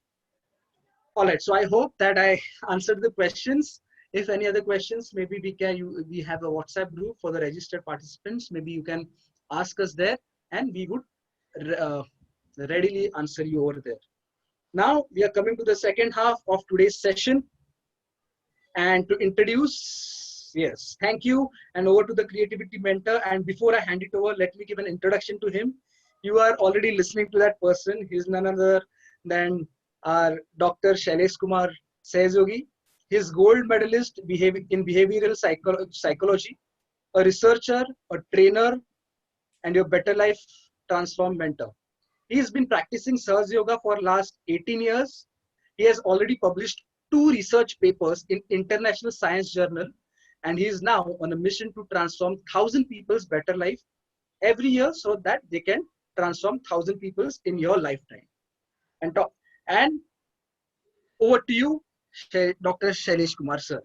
All right, so I hope that I answered the questions. If any other questions, maybe we have a WhatsApp group for the registered participants. Maybe you can ask us there, and we would readily answer you over there. Now we are coming to the second half of today's session, and to introduce, yes, thank you, and over to the creativity mentor. And before I hand it over, let me give an introduction to him. You are already listening to that person. He is none other than our Dr. Shailesh Kumar Sehjogi. He is gold medalist in behavioral psychology, a researcher, a trainer, and your better life transform mentor. He has been practicing Sahaja Yoga for last 18 years. He has already published 2 research papers in International Science Journal, and he is now on a mission to transform 1,000 people's better life every year, so that they can transform 1,000 people's in your lifetime. And over to you, Dr. Shailesh Kumar, sir.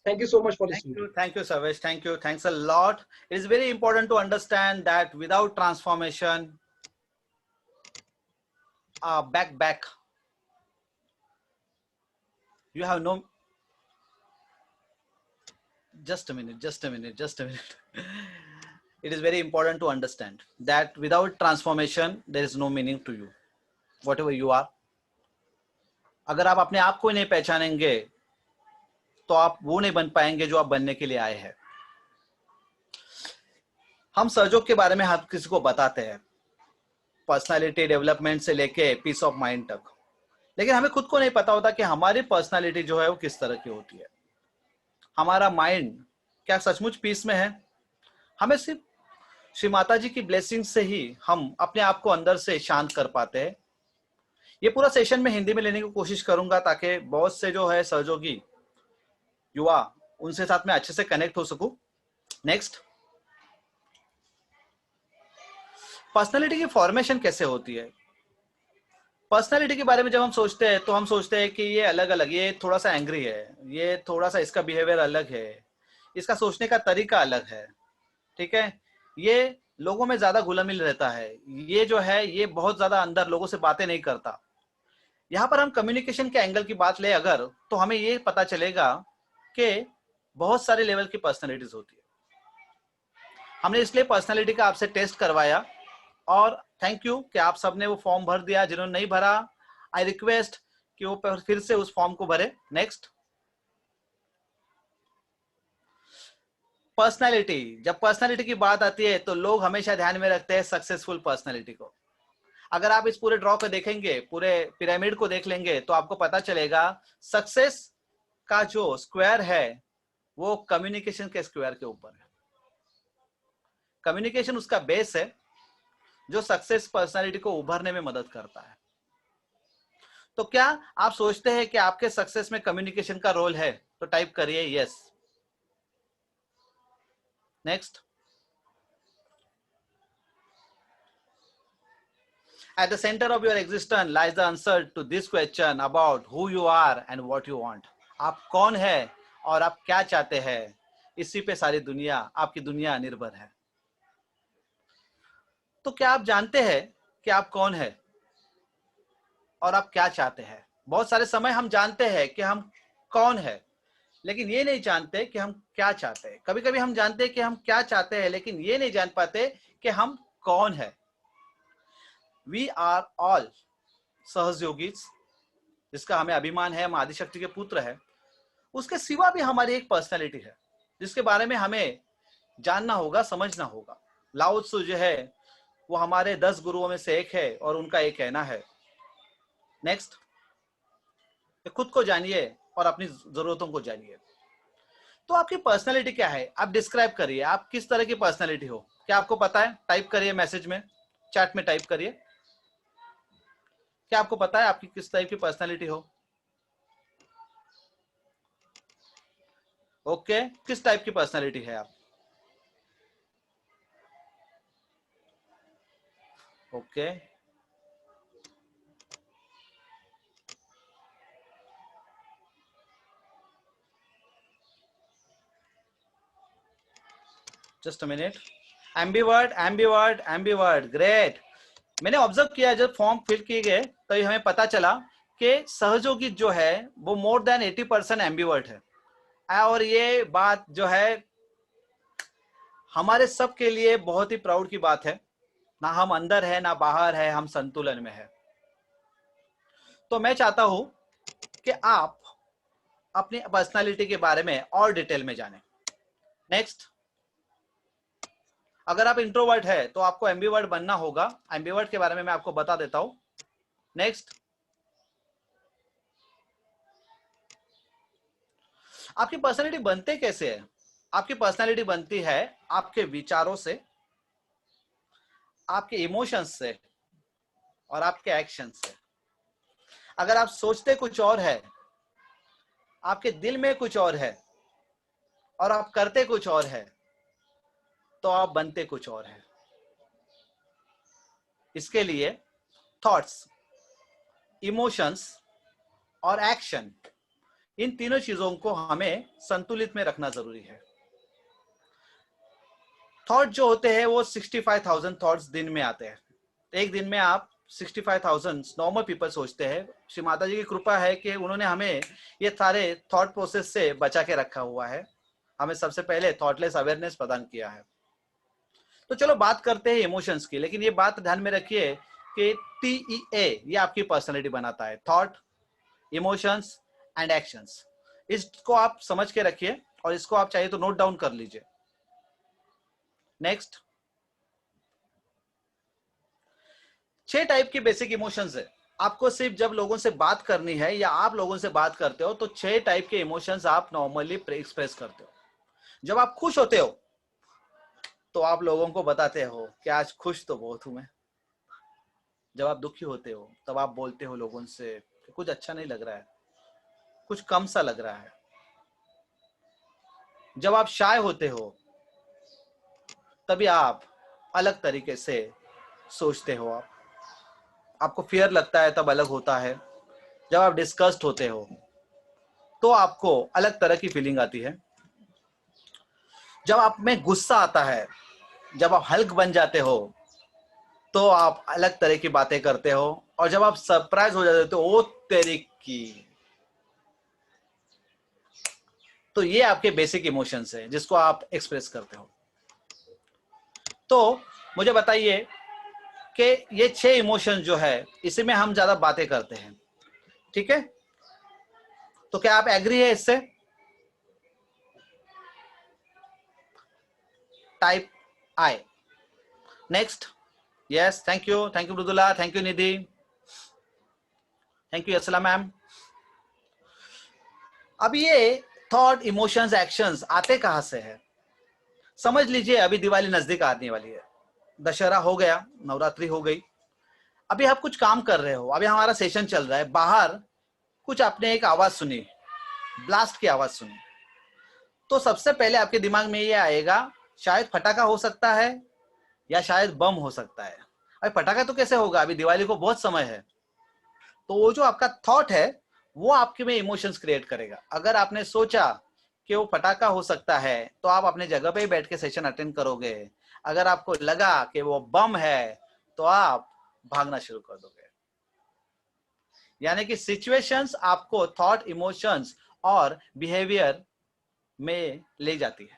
Thank you so much for listening. Thank you, Sarvesh. Thank you. Thanks a lot. It is very important to understand that without transformation, back, you have no. Just a minute. It is very important to understand that without transformation, there is no meaning to you, whatever you are. अगर आप अपने आप को नहीं पहचानेंगे, तो आप वो नहीं बन पाएंगे जो आप बनने के लिए आए हैं. हम सहयोग के बारे में हर किसी को बताते हैं, पर्सनालिटी डेवलपमेंट से लेके पीस ऑफ माइंड तक, लेकिन हमें खुद को नहीं पता होता कि हमारी पर्सनालिटी जो है वो किस तरह की होती है. हमारा माइंड क्या सचमुच पीस में है? हमें सिर्फ श्री माता जी की ब्लेसिंग से ही हम अपने आप को अंदर से शांत कर पाते हैं. ये पूरा सेशन में हिंदी में लेने की कोशिश करूंगा ताकि बहुत से जो है सहयोगी युवा, उनसे साथ में अच्छे से कनेक्ट हो सकूं. नेक्स्ट, पर्सनालिटी की फॉर्मेशन कैसे होती है? पर्सनालिटी के बारे में जब हम सोचते हैं तो हम सोचते हैं कि ये अलग अलग, ये थोड़ा सा एंग्री है, ये थोड़ा सा इसका बिहेवियर अलग है, इसका सोचने का तरीका अलग है, ठीक है, ये लोगों में ज्यादा घुला मिल रहता है, ये जो है ये बहुत ज्यादा अंदर लोगों से बातें नहीं करता. यहाँ पर हम कम्युनिकेशन के एंगल की बात ले अगर, तो हमें ये पता चलेगा कि बहुत सारे लेवल की पर्सनालिटीज होती है. हमने इसलिए पर्सनालिटी का आपसे टेस्ट करवाया, और थैंक यू कि आप सबने वो फॉर्म भर दिया. जिन्होंने नहीं भरा, आई रिक्वेस्ट कि वो फिर से उस फॉर्म को भरे. Next, personality. जब पर्सनालिटी की बात आती है तो लोग हमेशा ध्यान में रखते हैं सक्सेसफुल पर्सनालिटी को. अगर आप इस पूरे ड्रॉ को देखेंगे, पूरे पिरामिड को देख लेंगे, तो आपको पता चलेगा सक्सेस का जो स्क्वायर है वो कम्युनिकेशन के स्क्वायर के ऊपर है. कम्युनिकेशन उसका बेस है जो सक्सेस पर्सनालिटी को उभरने में मदद करता है. तो क्या आप सोचते हैं कि आपके सक्सेस में कम्युनिकेशन का रोल है? तो टाइप करिए yes. Next, At the center of your existence lies the answer to this question about who you are and what you want. आप कौन है और आप क्या चाहते हैं, इसी पे सारी दुनिया, आपकी दुनिया निर्भर है। तो क्या आप जानते हैं कि आप कौन है और आप क्या चाहते हैं? बहुत सारे समय हम जानते हैं कि हम कौन है, लेकिन ये नहीं जानते कि हम क्या चाहते हैं। कभी कभी हम जानते हैं कि हम क्या चाहते हैं, लेकिन ये नहीं जान पाते कि हम कौन है। वी आर ऑल सहयोगी, जिसका हमें अभिमान है, हम आदिशक्ति के पुत्र है। उसके सिवा भी हमारी एक पर्सनैलिटी है जिसके बारे में हमें जानना होगा, समझना होगा। लाओ त्सु जो है वो हमारे 10 गुरुओं में से एक है और उनका एक कहना है, नेक्स्ट, खुद को जानिए और अपनी जरूरतों को जानिए। तो आपकी पर्सनैलिटी क्या है, आप डिस्क्राइब करिए, आप किस तरह की पर्सनैलिटी हो। क्या आपको पता है? टाइप करिए मैसेज में, चैट में टाइप करिए। क्या आपको पता है आपकी किस टाइप की पर्सनैलिटी हो? ओके, किस टाइप की पर्सनैलिटी है आप? Okay, just a minute. Ambivert, ambivert, ambivert, great. मैंने ऑब्जर्व किया जब फॉर्म फिल किए गए तो हमें पता चला कि सहयोगी जो है वो मोर देन 80% एम्बीवर्ट है। और ये बात जो है हमारे सब के लिए बहुत ही प्राउड की बात है। ना हम अंदर है ना बाहर है, हम संतुलन में है। तो मैं चाहता हूं कि आप अपनी पर्सनालिटी के बारे में और डिटेल में जानें। नेक्स्ट, अगर आप इंट्रोवर्ट है तो आपको एम्बीवर्ट बनना होगा। एम्बीवर्ट के बारे में मैं आपको बता देता हूं। नेक्स्ट, आपकी पर्सनालिटी बनते कैसे है? आपकी पर्सनालिटी बनती है आपके विचारों से, आपके इमोशंस से और आपके एक्शन से। अगर आप सोचते कुछ और है, आपके दिल में कुछ और है और आप करते कुछ और है, तो आप बनते कुछ और है। इसके लिए थॉट्स, इमोशंस और एक्शन, इन तीनों चीजों को हमें संतुलित में रखना जरूरी है। थॉट जो होते हैं वो 65,000 थॉट्स दिन में आते हैं। एक दिन में आप 65,000 नॉर्मल पीपल सोचते हैं। श्री माता जी की कृपा है कि उन्होंने हमें ये सारे थॉट प्रोसेस से बचा के रखा हुआ है। हमें सबसे पहले थॉटलेस अवेयरनेस प्रदान किया है। तो चलो बात करते हैं इमोशंस की, लेकिन ये बात ध्यान में रखिए कि TEA ये आपकी पर्सनैलिटी बनाता है, थॉट, इमोशंस एंड एक्शंस। इसको आप समझ के रखिए और इसको आप चाहिए तो नोट डाउन कर लीजिए। नेक्स्ट, 6 टाइप के बेसिक इमोशंस है। आपको सिर्फ जब लोगों से बात करनी है या आप लोगों से बात करते हो तो 6 टाइप के इमोशंस आप नॉर्मली एक्सप्रेस करते हो। जब आप खुश होते हो तो आप लोगों को बताते हो कि आज खुश तो बहुत हूं मैं। जब आप दुखी होते हो तब आप बोलते हो लोगों से कि कुछ अच्छा नहीं लग रहा है, कुछ कम सा लग रहा है। जब आप शाय होते हो तभी आप अलग तरीके से सोचते हो। आपको फियर लगता है तब अलग होता है। जब आप डिस्कस्ड होते हो तो आपको अलग तरह की फीलिंग आती है। जब आप में गुस्सा आता है, जब आप हल्क बन जाते हो तो आप अलग तरह की बातें करते हो। और जब आप सरप्राइज हो जाते हो तो ओ तेरी की। तो ये आपके बेसिक इमोशंस है जिसको आप एक्सप्रेस करते हो। तो मुझे बताइए कि ये 6 इमोशंस जो है इसी में हम ज्यादा बातें करते हैं, ठीक है? तो क्या आप एग्री है इससे? Type I. Next, yes, thank you Mridula, thank you Nidhi, thank you Yasla ma'am. अब ये थॉट, इमोशंस, एक्शंस आते कहां से है? समझ लीजिए अभी दिवाली नजदीक आने वाली है, दशहरा हो गया, नवरात्रि हो गई। अभी आप कुछ काम कर रहे हो, अभी हमारा सेशन चल रहा है, बाहर कुछ आपने एक आवाज सुनी, ब्लास्ट की आवाज सुनी, तो सबसे पहले आपके दिमाग में ये आएगा शायद फटाका हो सकता है या शायद बम हो सकता है। अरे पटाखा तो कैसे होगा, अभी दिवाली को बहुत समय है। तो वो जो आपका थॉट है वो आपके में इमोशंस क्रिएट करेगा। अगर आपने सोचा कि वो पटाखा हो सकता है तो आप अपने जगह पे ही बैठ के सेशन अटेंड करोगे। अगर आपको लगा कि वो बम है तो आप भागना शुरू कर दोगे। यानी कि सिचुएशंस आपको थॉट, इमोशंस और बिहेवियर में ले जाती है।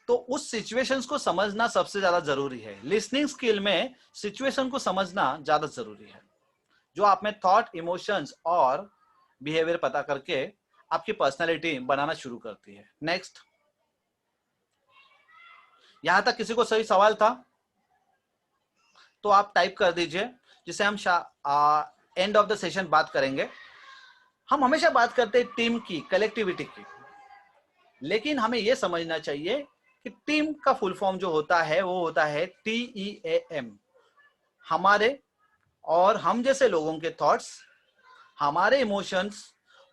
तो उस सिचुएशंस को समझना सबसे ज्यादा जरूरी है। लिसनिंग स्किल में सिचुएशन को समझना ज्यादा जरूरी है, जो आप में थॉट, इमोशंस और बिहेवियर पता करके आपकी पर्सनालिटी बनाना शुरू करती है। नेक्स्ट, यहां तक किसी को सही सवाल था तो आप टाइप कर दीजिए, जिसे हम एंड ऑफ द सेशन बात करेंगे। हम हमेशा बात करते हैं टीम की, कलेक्टिविटी की, लेकिन हमें यह समझना चाहिए कि टीम का फुल फॉर्म जो होता है वो होता है TEAM। हमारे और हम जैसे लोगों के थॉट्स, हमारे इमोशंस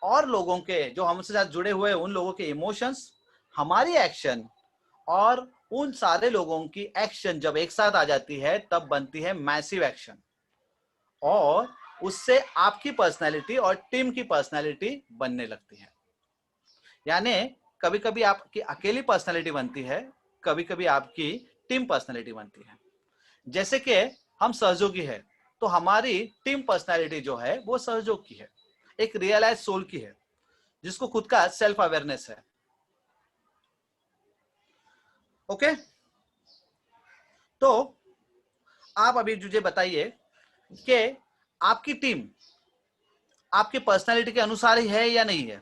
और लोगों के जो हमसे साथ जुड़े हुए उन लोगों के इमोशंस, हमारी एक्शन और उन सारे लोगों की एक्शन जब एक साथ आ जाती है तब बनती है मैसिव एक्शन, और उससे आपकी पर्सनैलिटी और टीम की पर्सनैलिटी बनने लगती है। यानी कभी कभी आपकी अकेली पर्सनैलिटी बनती है, कभी कभी आपकी टीम पर्सनैलिटी बनती है। जैसे कि हम सहयोगी है तो हमारी टीम पर्सनैलिटी जो है वो सहयोग की है, एक रियलाइज सोल की है, जिसको खुद का सेल्फ अवेयरनेस है। ओके, तो आप अभी मुझे बताइए कि आपकी टीम आपकी पर्सनैलिटी के अनुसार ही है या नहीं है।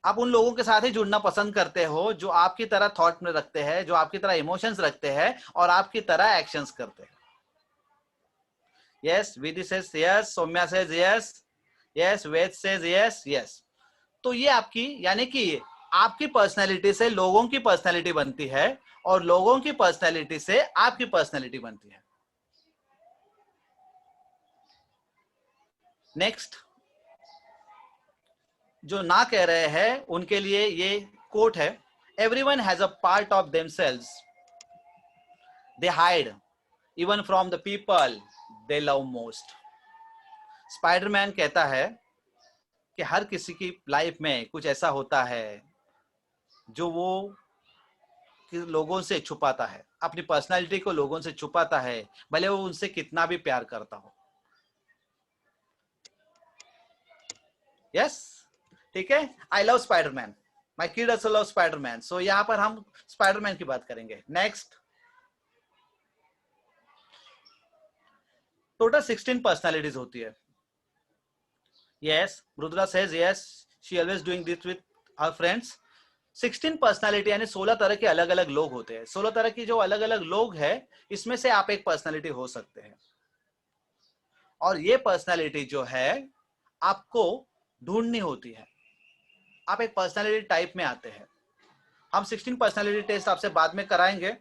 आप उन लोगों के साथ ही जुड़ना पसंद करते हो जो आपकी तरह थॉट में रखते हैं, जो आपकी तरह इमोशंस रखते हैं और आपकी तरह एक्शंस करते हैं। Yes, Vidhi says yes, Saumya says yes, yes, Ved says yes, yes. तो ये आपकी, यानी कि आपकी पर्सनैलिटी से लोगों की पर्सनैलिटी बनती है और लोगों की पर्सनैलिटी से आपकी पर्सनैलिटी बनती है। नेक्स्ट, जो ना कह रहे हैं उनके लिए ये कोट है, everyone has a part of themselves they hide even from the people they love most. Spiderman कहता है कि हर किसी की लाइफ में कुछ ऐसा होता है जो वो लोगों से छुपाता है, अपनी पर्सनालिटी को लोगों से छुपाता है, भले वो उनसे कितना भी प्यार करता हो। यस, ठीक है, I love Spiderman, my kid also love Spiderman. So यहां पर हम स्पाइडरमैन की बात करेंगे। नेक्स्ट, टोटल 16 पर्सनालिटीज होती है। Yes, Rudra says yes, she always doing this with her friends. 16 personality यानी 16 तरह के अलग अलग लोग होते हैं। 16 तरह की जो अलग अलग लोग हैं, इसमें से आप एक पर्सनालिटी हो सकते हैं। और ये पर्सनालिटी जो है आपको ढूंढनी होती है, आप एक पर्सनालिटी टाइप में आते हैं। हम 16 पर्सनालिटी टेस्ट आपसे बाद में कराएंगे,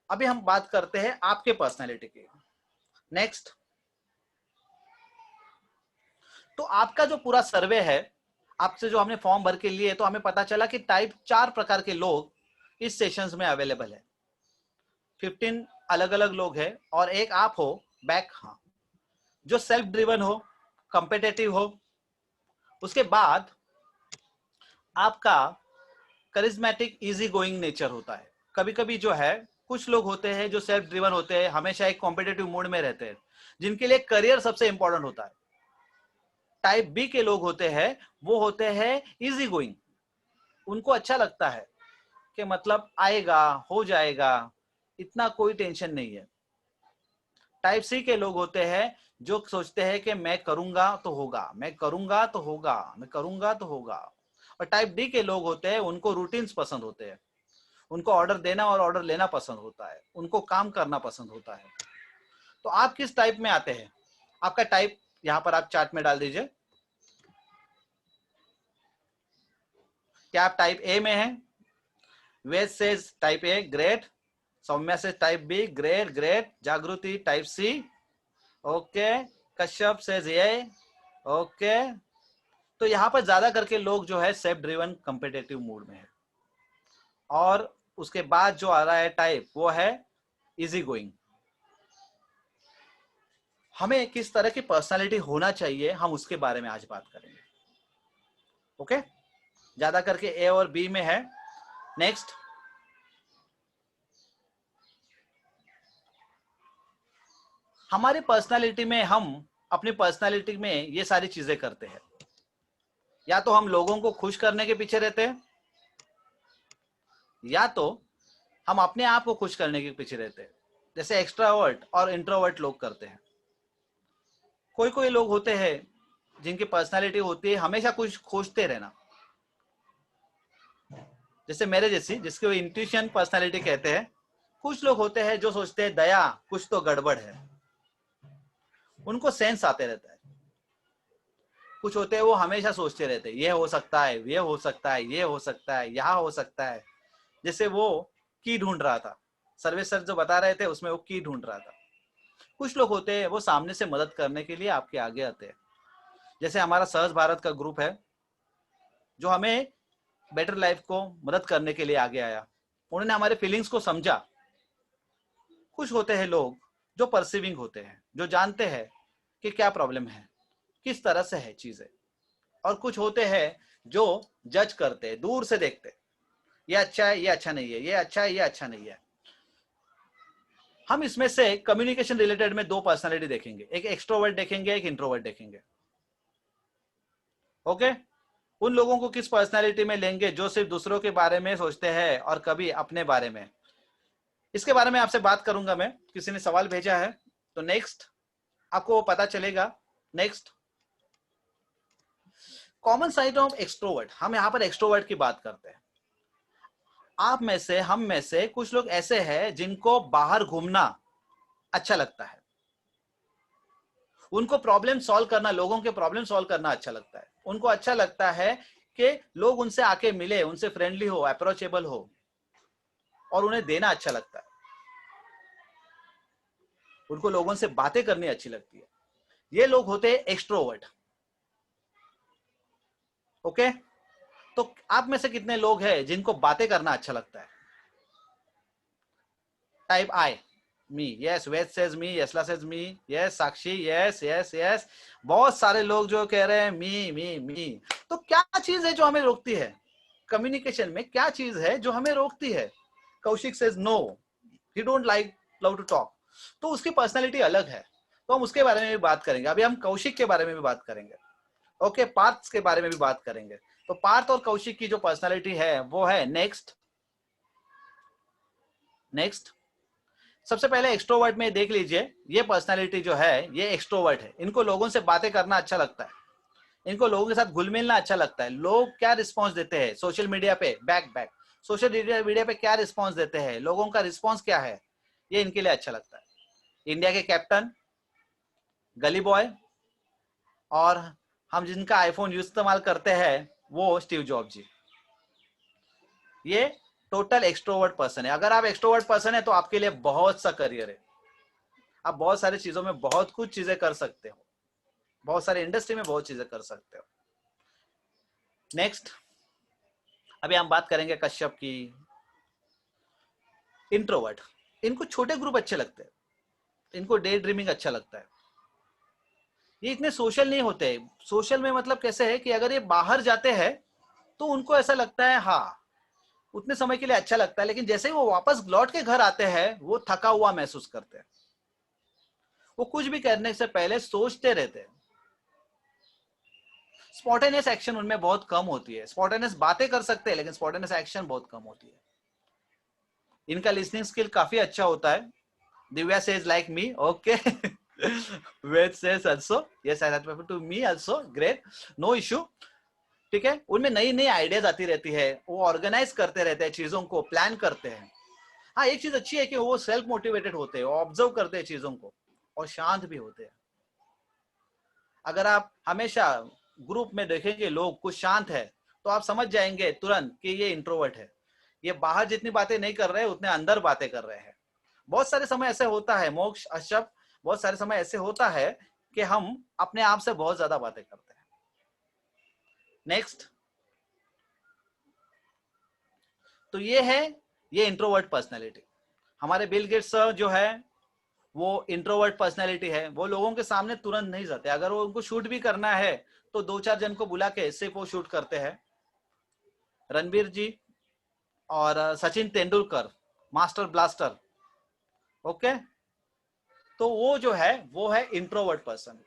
अभी हम बात करते हैं आपके पर्सनालिटी की। नेक्स्ट, तो आपका जो पूरा सर्वे है, आपसे जो हमने फॉर्म भर के लिए, तो हमें पता चला कि टाइप 4 प्रकार के लोग इस सेशंस में अवेलेबल है। 15 अलग अलग लोग हैं और एक आप हो बैक, हाँ, जो सेल्फ ड्रिवन हो, कंपेटेटिव हो। उसके बाद आपका करिज्मेटिक, इजी गोइंग नेचर होता है। कभी कभी जो है कुछ लोग होते हैं जो सेल्फ ड्रिवन होते हैं, हमेशा एक कॉम्पिटेटिव मूड में रहते हैं, जिनके लिए करियर सबसे इंपॉर्टेंट होता है। टाइप बी के लोग होते हैं, वो होते हैं इजी गोइंग, उनको अच्छा लगता है कि मतलब आएगा हो जाएगा, इतना कोई टेंशन नहीं है। टाइप सी के लोग होते हैं जो सोचते हैं कि मैं करूंगा तो होगा, मैं करूंगा तो होगा, मैं करूंगा तो होगा। और टाइप डी के लोग होते हैं, उनको रूटीन्स पसंद होते हैं, उनको ऑर्डर देना और ऑर्डर लेना पसंद होता है, उनको काम करना पसंद होता है। तो आप किस टाइप में आते हैं, आपका टाइप यहां पर आप चार्ट में डाल दीजिए। क्या आप टाइप ए में हैं? Ved says type A, great. Saumya says type B, great great. Jagriti type C, okay. Kashyap says A, okay. तो यहां पर ज्यादा करके लोग जो है सेल्फ ड्रिवन कम्पिटेटिव मूड में है। और उसके बाद जो आ रहा है टाइप वो है इजी गोइंग। हमें किस तरह की पर्सनालिटी होना चाहिए हम उसके बारे में आज बात करेंगे। ओके, ज्यादा करके ए और बी में है। नेक्स्ट, हमारी पर्सनालिटी में, हम अपनी पर्सनालिटी में ये सारी चीजें करते हैं। या तो हम लोगों को खुश करने के पीछे रहते हैं, या तो हम अपने आप को खुश करने के पीछे रहते हैं, जैसे एक्सट्रावर्ट और इंट्रोवर्ट लोग करते हैं। कोई कोई लोग होते हैं जिनकी पर्सनालिटी होती है हमेशा कुछ खोजते रहना, जैसे मेरे जैसी, जिसको इंट्यूशन पर्सनालिटी कहते हैं। कुछ लोग होते हैं जो सोचते हैं दया कुछ तो गड़बड़ है, उनको सेंस आते रहता है। कुछ होते हैं वो हमेशा सोचते रहते हैं ये हो सकता है, ये हो सकता है, ये हो सकता है, यहाँ हो सकता है। जैसे वो की ढूंढ रहा था, सर्वेश सर जो बता रहे थे उसमें वो की ढूंढ रहा था। कुछ लोग होते हैं वो सामने से मदद करने के लिए आपके आगे आते हैं, जैसे हमारा सहज भारत का ग्रुप है जो हमें बेटर लाइफ को मदद करने के लिए आगे आया, उन्होंने हमारे फीलिंग्स को समझा। कुछ होते हैं लोग जो परसीविंग होते हैं, जो जानते हैं कि क्या प्रॉब्लम है, किस तरह से है चीजें। और कुछ होते हैं जो जज करते हैं, दूर से देखते हैं, ये अच्छा है, ये अच्छा नहीं है, ये अच्छा है, ये अच्छा नहीं है। हम इसमें से कम्युनिकेशन रिलेटेड में दो पर्सनालिटी देखेंगे, एक एक्सट्रोवर्ट देखेंगे, एक इंट्रोवर्ट देखेंगे। ओके, उन लोगों को किस पर्सनालिटी में लेंगे जो सिर्फ दूसरों के बारे में सोचते हैं और कभी अपने बारे में। इसके बारे में आपसे बात करूंगा मैं, किसी ने सवाल भेजा है तो नेक्स्ट आपको पता चलेगा। Next, common side of extrovert, हम यहां पर एक्सट्रोवर्ट की बात करते हैं। आप में से, हम में से कुछ लोग ऐसे हैं जिनको बाहर घूमना अच्छा लगता है, उनको प्रॉब्लम सॉल्व करना, लोगों के प्रॉब्लम सॉल्व करना अच्छा लगता है। उनको अच्छा लगता है कि लोग उनसे आके मिले, उनसे फ्रेंडली हो, अप्रोचेबल हो, और उन्हें देना अच्छा लगता है। उनको लोगों से बातें करनी अच्छी लगती है। ये लोग होते हैं एक्सट्रोवर्ट। ओके, तो आप में से कितने लोग हैं जिनको बातें करना अच्छा लगता है? Type I, me, yes. Ved says me, Yasla says me, yes. Sakshi, yes yes yes. बहुत सारे लोग जो कह रहे हैं मी मी मी। तो क्या चीज है जो हमें रोकती है कम्युनिकेशन में? क्या चीज है जो हमें रोकती है? Kaushik says no, he don't like love to talk. तो उसकी पर्सनालिटी अलग है, तो हम उसके बारे में भी बात करेंगे। अभी हम कौशिक के बारे में भी बात करेंगे। ओके, पार्थ के बारे में भी बात करेंगे। तो पार्थ और कौशिक की जो पर्सनालिटी है वो है नेक्स्ट। नेक्स्ट, सबसे पहले एक्सट्रोवर्ट में देख लीजिए, ये पर्सनालिटी जो है ये एक्सट्रोवर्ट है। इनको लोगों से बातें करना अच्छा लगता है, इनको लोगों के साथ घुल मिलना अच्छा लगता है। लोग क्या रिस्पॉन्स देते हैं सोशल मीडिया पे, बैक बैक सोशल मीडिया पे क्या रिस्पॉन्स देते हैं, लोगों का रिस्पॉन्स क्या है, ये इनके लिए अच्छा लगता है। इंडिया के कैप्टन, गली बॉय, और हम जिनका आईफोन यूज इस्तेमाल करते हैं वो स्टीव जॉब जी। ये टोटल एक्सट्रोवर्ट पर्सन है। अगर आप एक्सट्रोवर्ट पर्सन है तो आपके लिए बहुत सा करियर है, आप बहुत सारी चीजों में बहुत कुछ चीजें कर सकते हो, बहुत सारे इंडस्ट्री में बहुत चीजें कर सकते हो। नेक्स्ट, अभी हम बात करेंगे कश्यप की। इंट्रोवर्ट, इनको छोटे ग्रुप अच्छे लगते हैं, इनको डे ड्रीमिंग अच्छा लगता है। ये इतने सोशल नहीं होते। सोशल में मतलब कैसे है कि अगर ये बाहर जाते हैं तो उनको ऐसा लगता है हाँ उतने समय के लिए अच्छा लगता है, लेकिन जैसे ही वो वापस लौट के घर आते हैं वो थका हुआ महसूस करते हैं। वो कुछ भी करने से पहले सोचते रहते हैं। स्पॉन्टेनियस एक्शन उनमें बहुत कम होती है। स्पॉन्टेनियस बातें कर सकते हैं लेकिन स्पॉन्टेनियस एक्शन बहुत कम होती है। इनका लिसनिंग स्किल काफी अच्छा होता है। Divya says like me, okay. Ved says also yes, I have too me also, great, no issue. ठीक है, उनमें नई नई आइडियाज आती रहती है, वो ऑर्गेनाइज करते रहते हैं, चीजों को प्लान करते हैं। हाँ, एक चीज अच्छी है कि वो सेल्फ मोटिवेटेड होते हैं, ऑब्जर्व करते हैं चीजों को, और शांत भी होते हैं। अगर आप हमेशा ग्रुप में देखेंगे लोग कुछ शांत है तो आप समझ जाएंगे तुरंत कि ये इंट्रोवर्ट है। ये बाहर जितनी बातें नहीं कर रहे उतने अंदर बातें कर रहे हैं। बहुत सारे समय ऐसे होता है, मोक्ष, अशप, बहुत सारे समय ऐसे होता है कि हम अपने आप से बहुत ज्यादा बातें करते हैं। नेक्स्ट, तो ये है ये इंट्रोवर्ट पर्सनैलिटी। हमारे बिल गेट्स जो है वो इंट्रोवर्ट पर्सनैलिटी है, वो लोगों के सामने तुरंत नहीं जाते, अगर वो उनको शूट भी करना है तो 2-4 जन को बुला के सिर्फ वो शूट करते हैं। रणबीर जी और Sachin Tendulkar, master blaster, okay, तो वो जो है वो है इंट्रोवर्ट पर्सन।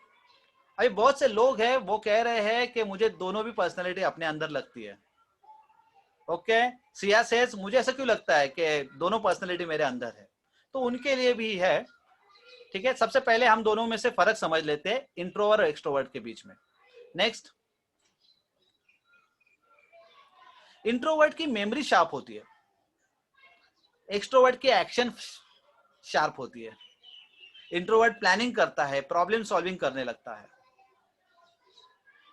अभी बहुत से लोग हैं वो कह रहे हैं कि मुझे दोनों भी पर्सनैलिटी अपने अंदर लगती है, ओके। सिया सेज मुझे ऐसा क्यों लगता है कि दोनों पर्सनैलिटी मेरे अंदर है, तो उनके लिए भी है, ठीक है। सबसे पहले हम दोनों में से फर्क समझ लेते हैं इंट्रोवर्ट और एक्सट्रोवर्ट के बीच में। नेक्स्ट, इंट्रोवर्ट की मेमोरी शार्प होती है, एक्सट्रोवर्ट की एक्शन शार्प होती है। इंट्रोवर्ट प्लानिंग करता है, प्रॉब्लम सॉल्विंग करने लगता है।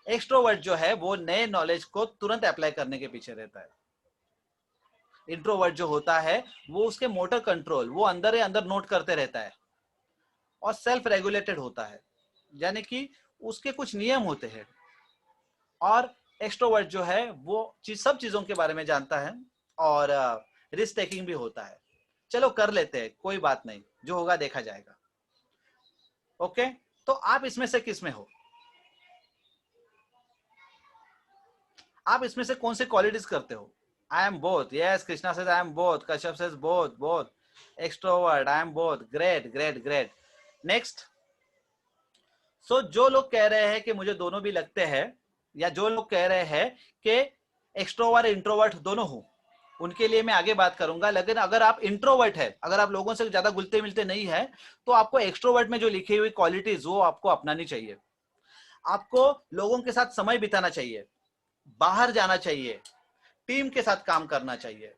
एक्सट्रोवर्ट जो है वो नए नॉलेज को तुरंत अप्लाई करने के पीछे रहता है। इंट्रोवर्ट जो होता है वो उसके मोटर कंट्रोल वो अंदर ही अंदर नोट करते रहता है और सेल्फ रेगुलेटेड होता है, यानी कि उसके कुछ नियम होते हैं। और एक्सट्रोवर्ट जो है वो सब चीजों के बारे में जानता है और रिस्क टेकिंग भी होता है। चलो कर लेते हैं, कोई बात नहीं, जो होगा देखा जाएगा, ओके। तो आप इसमें से किस में हो? आप इसमें से कौन से क्वालिटीज करते हो? I am both, yes, Krishna says I am both, Kashyap says both, both, extrovert, I am both, great great great. Next, so जो लोग कह रहे हैं कि मुझे दोनों भी लगते हैं, या जो लोग कह रहे हैं कि एक्सट्रोवर्ट इंट्रोवर्ट दोनों हो, उनके लिए मैं आगे बात करूंगा। लेकिन अगर आप इंट्रोवर्ट है, अगर आप लोगों से ज्यादा घुलते मिलते नहीं है, तो आपको एक्सट्रोवर्ट में जो लिखी हुई क्वालिटीज वो आपको अपनानी चाहिए। आपको लोगों के साथ समय बिताना चाहिए, बाहर जाना चाहिए, टीम के साथ काम करना चाहिए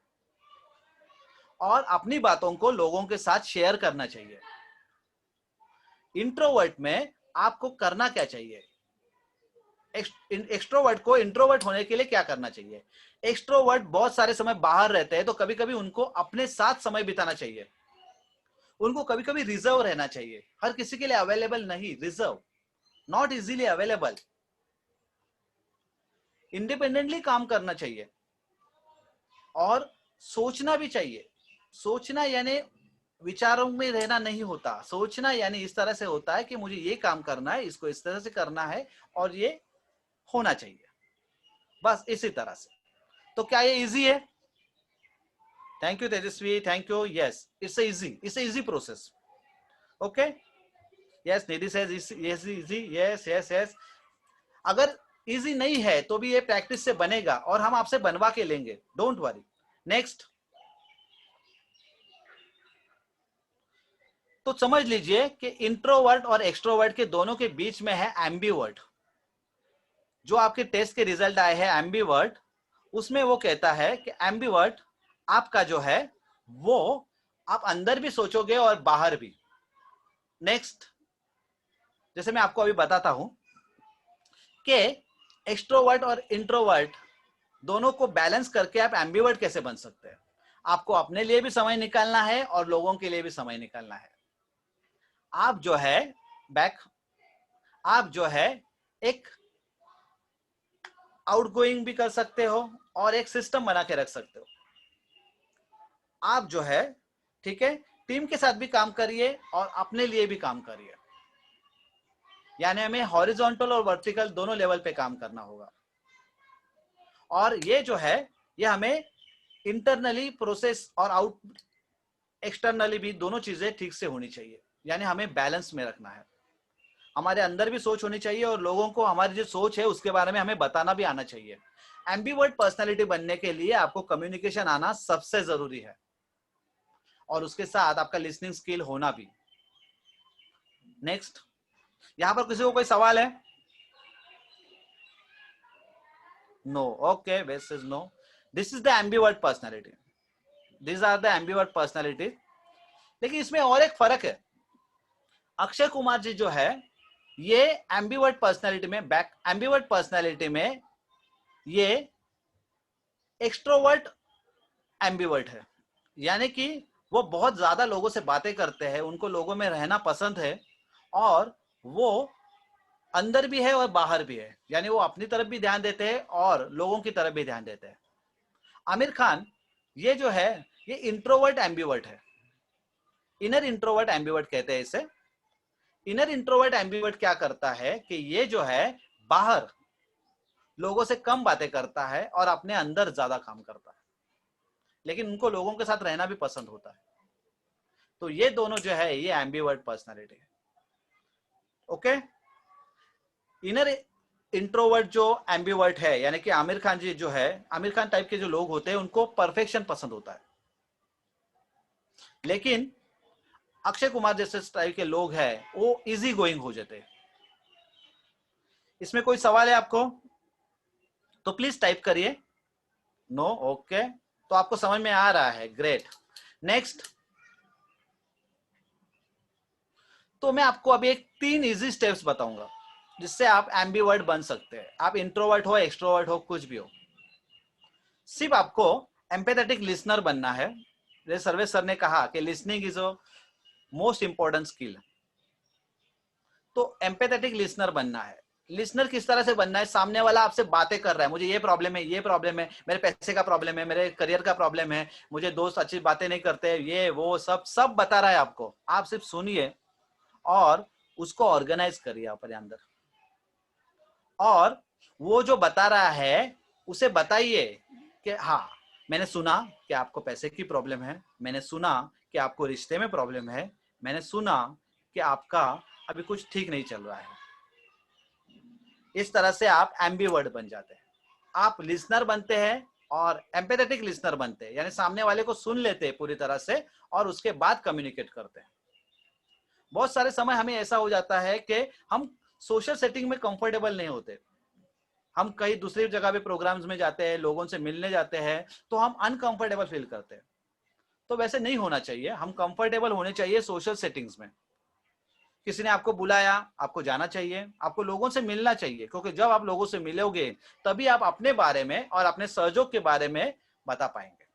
और अपनी बातों को लोगों के साथ शेयर करना चाहिए। इंट्रोवर्ट में आपको करना क्या चाहिए? एक्सट्रोवर्ट को इंट्रोवर्ट होने के लिए क्या करना चाहिए? एक्सट्रोवर्ट बहुत सारे समय बाहर रहते हैं, तो कभी कभी उनको अपने साथ समय बिताना चाहिए, उनको कभी कभी रिजर्व रहना चाहिए, हर किसी के लिए अवेलेबल नहीं, reserve, not easily available, independently काम करना चाहिए और सोचना भी चाहिए। सोचना यानी विचारों में रहना नहीं होता, सोचना यानी इस तरह से होता है कि मुझे ये काम करना है, इसको इस तरह से करना है और ये होना चाहिए, बस इसी तरह से। तो क्या ये इजी है? Thank you Tejashwi, thank you. Yes, it's easy process, okay. Yes, Nidhi says yes easy, yes yes yes. अगर इजी नहीं है तो भी ये प्रैक्टिस से बनेगा और हम आपसे बनवा के लेंगे, डोंट वरी। नेक्स्ट, तो समझ लीजिए कि इंट्रोवर्ट और एक्सट्रोवर्ट के दोनों के बीच में है एम्बीवर्ट। जो आपके टेस्ट के रिजल्ट आए हैं एम्बीवर्ट, उसमें वो कहता है कि एम्बीवर्ट आपका जो है वो आप अंदर भी सोचोगे और बाहर भी। नेक्स्ट, जैसे मैं आपको अभी बताता हूं कि एक्सट्रोवर्ट और इंट्रोवर्ट दोनों को बैलेंस करके आप एम्बीवर्ट कैसे बन सकते हैं। आपको अपने लिए भी समय निकालना है और लोगों के लिए भी समय निकालना है। आप जो है आप जो है एक आउटगोइंग भी कर सकते हो और एक सिस्टम बना के रख सकते हो। आप जो है, ठीक है, टीम के साथ भी काम करिए और अपने लिए भी काम करिए, यानी हमें हॉरिजॉन्टल और वर्टिकल दोनों लेवल पे काम करना होगा। और ये जो है ये हमें इंटरनली प्रोसेस और आउट एक्सटर्नली भी दोनों चीजें ठीक से होनी चाहिए, यानी हमें बैलेंस में रखना है। हमारे अंदर भी सोच होनी चाहिए और लोगों को हमारी जो सोच है उसके बारे में हमें बताना भी आना चाहिए। एम्बीवर्ट पर्सनालिटी बनने के लिए आपको कम्युनिकेशन आना सबसे जरूरी है और उसके साथ आपका लिसनिंग स्किल होना भी। नेक्स्ट, यहां पर किसी को कोई सवाल है? No, okay, this is no. This is the ambivert personality, this are the ambivert personality. लेकिन इसमें और एक फर्क है। अक्षय कुमार जी जो है ये एम्बीवर्ट पर्सनालिटी में एम्बीवर्ट पर्सनालिटी में ये एक्सट्रोवर्ट एम्बीवर्ट है, यानी कि वो बहुत ज्यादा लोगों से बातें करते हैं, उनको लोगों में रहना पसंद है और वो अंदर भी है और बाहर भी है, यानी वो अपनी तरफ भी ध्यान देते हैं और लोगों की तरफ भी ध्यान देते हैं। आमिर खान ये जो है ये इंट्रोवर्ट एम्बिवर्ट है, इनर इंट्रोवर्ट एम्बिवर्ट कहते हैं इसे। इनर इंट्रोवर्ट एम्बिवर्ट क्या करता है कि ये जो है बाहर लोगों से कम बातें करता है और अपने अंदर ज्यादा काम करता है, लेकिन उनको लोगों के साथ रहना भी पसंद होता है। तो ये दोनों जो है ये एम्बिवर्ट पर्सनालिटी है। ओके, इनर इंट्रोवर्ट जो एम्बिवर्ट है, यानी कि आमिर खान जी जो है, आमिर खान टाइप के जो लोग होते हैं उनको परफेक्शन पसंद होता है, लेकिन अक्षय कुमार जैसे टाइप के लोग हैं वो इजी गोइंग हो जाते हैं। इसमें कोई सवाल है आपको तो प्लीज टाइप करिए। नो, ओके, तो आपको समझ में आ रहा है, ग्रेट। नेक्स्ट, तो मैं आपको अभी एक 3 इजी स्टेप्स बताऊंगा जिससे आप एम्बिवर्ट बन सकते हैं। आप इंट्रोवर्ट हो, एक्सट्रोवर्ट हो, कुछ भी हो, सिर्फ आपको एम्पैथेटिक लिसनर बनना है। जैसे सर्वे सर ने कहा कि listening is a most important skill, तो एम्पैथेटिक लिसनर बनना है। लिसनर किस तरह से बनना है? सामने वाला आपसे बातें कर रहा है, मुझे ये प्रॉब्लम है, ये प्रॉब्लम है, मेरे पैसे का प्रॉब्लम है, मेरे करियर का प्रॉब्लम है, मुझे दोस्त अच्छी बातें नहीं करते, ये वो सब सब बता रहा है आपको। आप सिर्फ सुनिए और उसको ऑर्गेनाइज करिए अपने अंदर, और वो जो बता रहा है उसे बताइए कि हाँ, मैंने सुना कि आपको पैसे की प्रॉब्लम है, मैंने सुना कि आपको रिश्ते में प्रॉब्लम है, मैंने सुना कि आपका अभी कुछ ठीक नहीं चल रहा है। इस तरह से आप एम्बिवर्ट बन जाते हैं। आप लिसनर बनते हैं और एम्पैथेटिक लिसनर बनते हैं, यानी सामने वाले को सुन लेते हैं पूरी तरह से और उसके बाद कम्युनिकेट करते हैं। बहुत सारे समय हमें ऐसा हो जाता है कि हम सोशल सेटिंग में कंफर्टेबल नहीं होते। हम कहीं दूसरी जगह पे प्रोग्राम्स में जाते हैं, लोगों से मिलने जाते हैं, तो हम अनकंफर्टेबल फील करते हैं। तो वैसे नहीं होना चाहिए, हम कंफर्टेबल होने चाहिए सोशल सेटिंग्स में। किसी ने आपको बुलाया, आपको जाना चाहिए, आपको लोगों से मिलना चाहिए, क्योंकि जब आप लोगों से मिलोगे तभी आप अपने बारे में और अपने सहयोग के बारे में बता पाएंगे।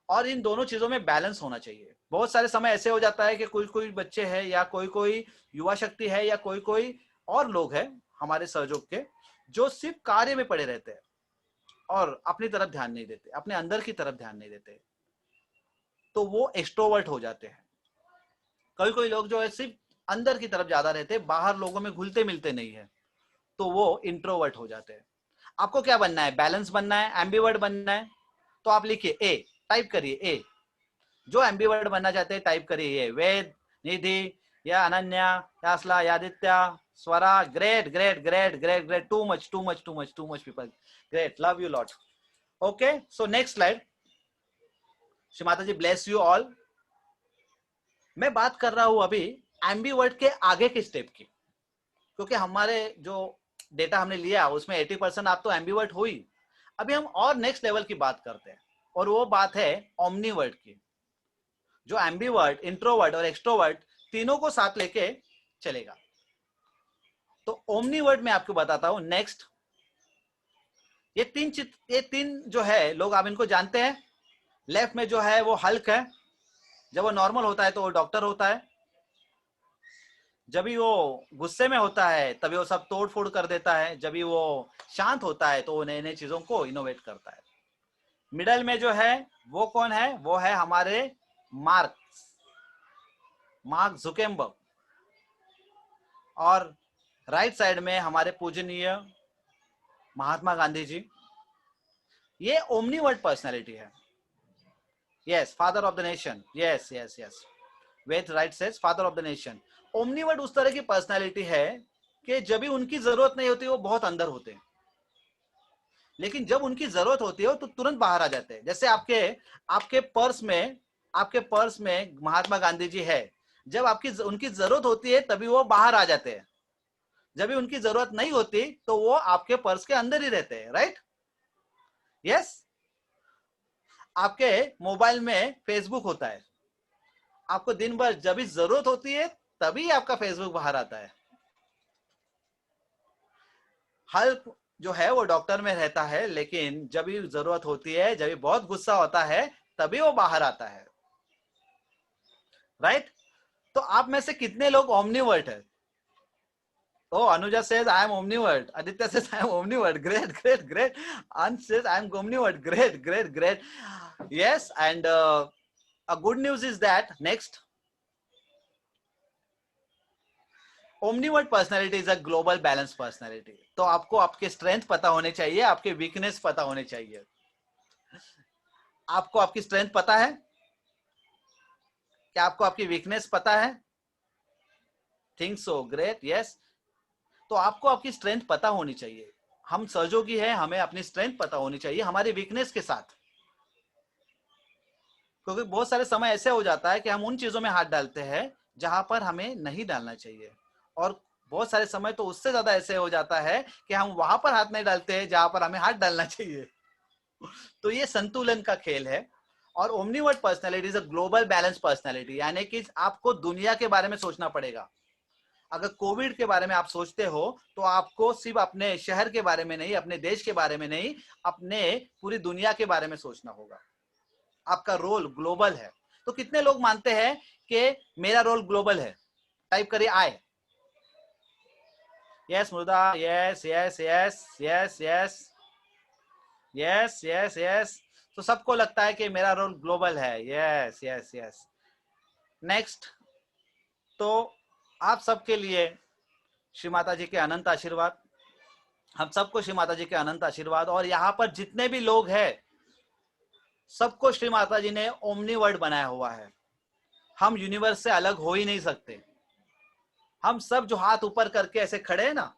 और इन दोनों चीजों में बैलेंस होना चाहिए। बहुत सारे समय ऐसे हो जाता है कि कोई कोई बच्चे हैं या कोई कोई युवा शक्ति है या कोई कोई और लोग हैं हमारे सहयोग के, जो सिर्फ कार्य में पड़े रहते हैं और अपनी तरफ ध्यान नहीं देते, अपने अंदर की तरफ ध्यान नहीं देते, तो वो एक्सट्रोवर्ट हो जाते हैं। कोई कोई लोग जो है सिर्फ अंदर की तरफ ज्यादा रहते हैं, बाहर लोगों में घुलते मिलते नहीं है, तो वो इंट्रोवर्ट हो जाते हैं। आपको क्या बनना है? बैलेंस बनना है, एम्बिवर्ट बनना है। तो आप लिखिए ए, टाइप करिए ए। जो एम्बिवर्ट बनना चाहते हैं टाइप करिए ये। वेद, निधि, या Ananya, Yasla, Aditya, Swara, great great great great great, too much too much too much too much people, great, love you lot. Okay, so next slide. Shri Mata ji bless you all. मैं बात कर रहा हूं अभी एम्बिवर्ट के आगे के स्टेप की, क्योंकि हमारे जो डेटा हमने लिया उसमें 80% आप तो एम्बिवर्ट हुई। अभी हम और नेक्स्ट लेवल की बात करते हैं, और वो बात है ओमनीवर्ट की, जो एम्बिवर्ट, इंट्रोवर्ट और एक्सट्रोवर्ट तीनों को साथ लेके चलेगा। तो ओमनीवर्ट में आपको बताता हूं। नेक्स्ट, ये तीन जो है लोग, आप इनको जानते हैं। लेफ्ट में जो है वो हल्क है, जब वो नॉर्मल होता है तो वो डॉक्टर होता है, जब भी वो गुस्से में होता है तभी वो सब तोड़ फोड़ कर देता है, जब भी वो शांत होता है तो वो नए नए चीजों को इनोवेट करता है। मिडल में जो है वो कौन है? वो है हमारे मार्क जुकेरबर्ग। और राइट साइड में हमारे पूजनीय महात्मा गांधी जी। ये ओमनीवर्ट पर्सनालिटी है। Yes, father of the nation. Yes yes yes, wait right says father of the nation. Omnivert उस तरह की पर्सनालिटी है कि जब भी उनकी जरूरत नहीं होती वो बहुत अंदर होते हैं, लेकिन जब उनकी जरूरत होती है तो तुरंत बाहर आ जाते हैं। जैसे आपके आपके पर्स में महात्मा गांधी जी है, जब आपकी उनकी जरूरत होती है तभी वो बाहर आ जाते हैं, जब भी उनकी जरूरत नहीं होती तो वो आपके पर्स के अंदर ही रहते हैं। Right, yes. आपके मोबाइल में फेसबुक होता है, आपको दिन भर जब भी जरूरत होती है तभी आपका फेसबुक बाहर आता है। हल्क जो है वो डॉक्टर में रहता है, लेकिन जब भी जरूरत होती है, जब भी बहुत गुस्सा होता है तभी वो बाहर आता है। राइट, तो आप में से कितने लोग ओमनीवर्ट है? Oh, Anuja says I am omnivert. Aditya says I am omnivert. Great, great, great. Ansh says I am omnivert. Great, great, great. Yes, and a good news is that next, omnivert personality is a global balanced personality. तो आपको आपके strength पता होने चाहिए, आपके weakness पता होने चाहिए. आपको आपकी स्ट्रेंथ पता है? क्या आपको आपकी वीकनेस पता है? Think so. ग्रेट. यस. तो आपको आपकी स्ट्रेंथ पता होनी चाहिए. हम सहयोगी हैं, हमें अपनी स्ट्रेंथ पता होनी चाहिए हमारी वीकनेस के साथ. क्योंकि बहुत सारे समय ऐसे हो जाता है कि हम उन चीजों में हाथ डालते हैं जहां पर हमें नहीं डालना चाहिए, और बहुत सारे समय तो उससे ज्यादा ऐसे हो जाता है कि हम वहां पर हाथ नहीं डालते हैं जहां पर हमें हाथ डालना चाहिए. तो ये संतुलन का खेल है. और omnivert personality is a global balance personality, यानी कि आपको दुनिया के बारे में सोचना पड़ेगा. अगर कोविड के बारे में आप सोचते हो तो आपको सिर्फ अपने शहर के बारे में नहीं, अपने देश के बारे में नहीं, अपने पूरी दुनिया के बारे में सोचना होगा. आपका रोल ग्लोबल है. तो कितने लोग मानते हैं कि मेरा रोल ग्लोबल है? टाइप करिए आई. यस मृदा. Yes yes yes yes yes yes yes yes. तो सबको लगता है कि मेरा रोल ग्लोबल है. Yes yes yes. नेक्स्ट. तो आप सबके लिए श्री माता जी के अनंत आशीर्वाद. हम सबको श्री माता जी के अनंत आशीर्वाद. और यहाँ पर जितने भी लोग हैं सबको श्री माता जी ने ओमनी वर्ड बनाया हुआ है. हम यूनिवर्स से अलग हो ही नहीं सकते. हम सब जो हाथ ऊपर करके ऐसे खड़े हैं ना,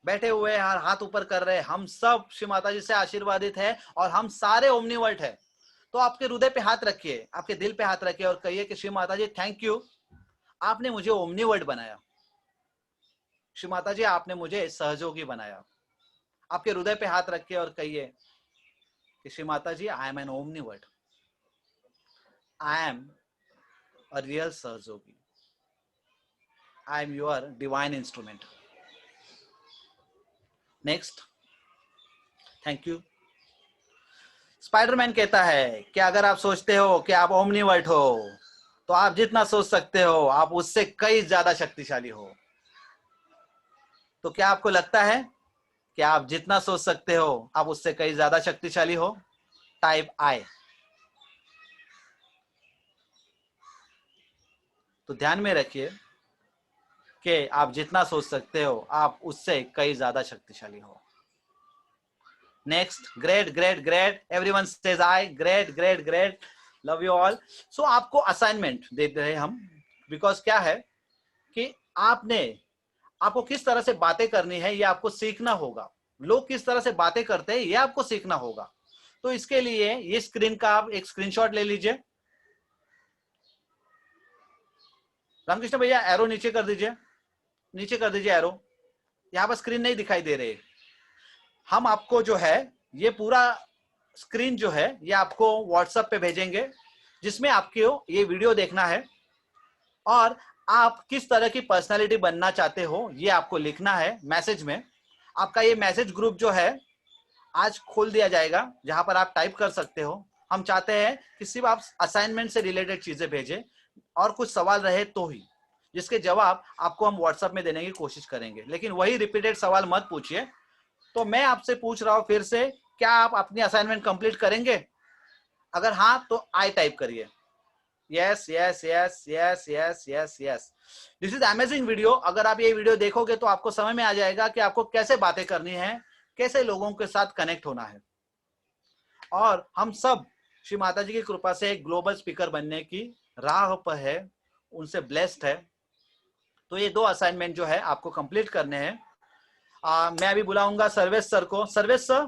बैठे हुए हैं हाथ ऊपर कर रहे हैं, हम सब श्री माता जी से आशीर्वादित है और हम सारे ओमनी वर्ड है. तो आपके हृदय पे हाथ रखिए, आपके दिल पे हाथ रखिए और कहिए कि श्री माता जी थैंक यू, आपने मुझे ओमनी वर्ड बनाया. श्री माता जी आपने मुझे सहयोगी बनाया. आपके हृदय पे हाथ रखिए और कहिए कि Shri Mata ji I am an omnivert, I am a real सहयोगी, I am your divine instrument. Next. Thank you. Spiderman कहता है कि अगर आप सोचते हो कि आप ओमनीवर्ट हो तो आप जितना सोच सकते हो आप उससे कई ज्यादा शक्तिशाली हो. तो क्या आपको लगता है कि आप जितना सोच सकते हो आप उससे कई ज्यादा शक्तिशाली हो? टाइप आई. तो ध्यान में रखिए कि आप जितना सोच सकते हो आप उससे कई ज्यादा शक्तिशाली हो. Next. Great great great. Everyone says I. Great great great. Love you all. So आपको असाइनमेंट दे रहे हैं हम, बिकॉज क्या है कि आपको किस तरह से बातें करनी है ये आपको सीखना होगा. लोग किस तरह से बातें करते हैं ये आपको सीखना होगा. तो इसके लिए ये स्क्रीन का आप एक स्क्रीनशॉट ले लीजिए. रामकृष्ण भैया एरो नीचे कर दीजिए, नीचे कर दीजिए एरो. यहां पर स्क्रीन नहीं दिखाई दे रही. हम आपको जो है ये पूरा स्क्रीन जो है ये आपको व्हाट्सएप पे भेजेंगे, जिसमें आपको ये वीडियो देखना है और आप किस तरह की पर्सनालिटी बनना चाहते हो ये आपको लिखना है मैसेज में. आपका ये मैसेज ग्रुप जो है आज खोल दिया जाएगा जहां पर आप टाइप कर सकते हो. हम चाहते हैं कि सिर्फ आप असाइनमेंट से रिलेटेड चीजें भेजें और कुछ सवाल रहे तो ही, जिसके जवाब आपको हम व्हाट्सएप में देने की कोशिश करेंगे. लेकिन वही रिपीटेड सवाल मत पूछिए. तो मैं आपसे पूछ रहा हूं फिर से, क्या आप अपनी असाइनमेंट कंप्लीट करेंगे? अगर हाँ तो आई टाइप करिए. Yes yes yes yes yes yes yes. This is amazing video. अगर आप ये वीडियो देखोगे तो आपको समझ में आ जाएगा कि आपको कैसे बातें करनी है, कैसे लोगों के साथ कनेक्ट होना है. और हम सब श्री माता जी की कृपा से एक ग्लोबल स्पीकर बनने की राह पर है, उनसे ब्लेस्ड है. तो ये 2 असाइनमेंट जो है आपको कंप्लीट करने हैं. मैं अभी बुलाऊंगा सर्वेश सर को. Sarvesh sir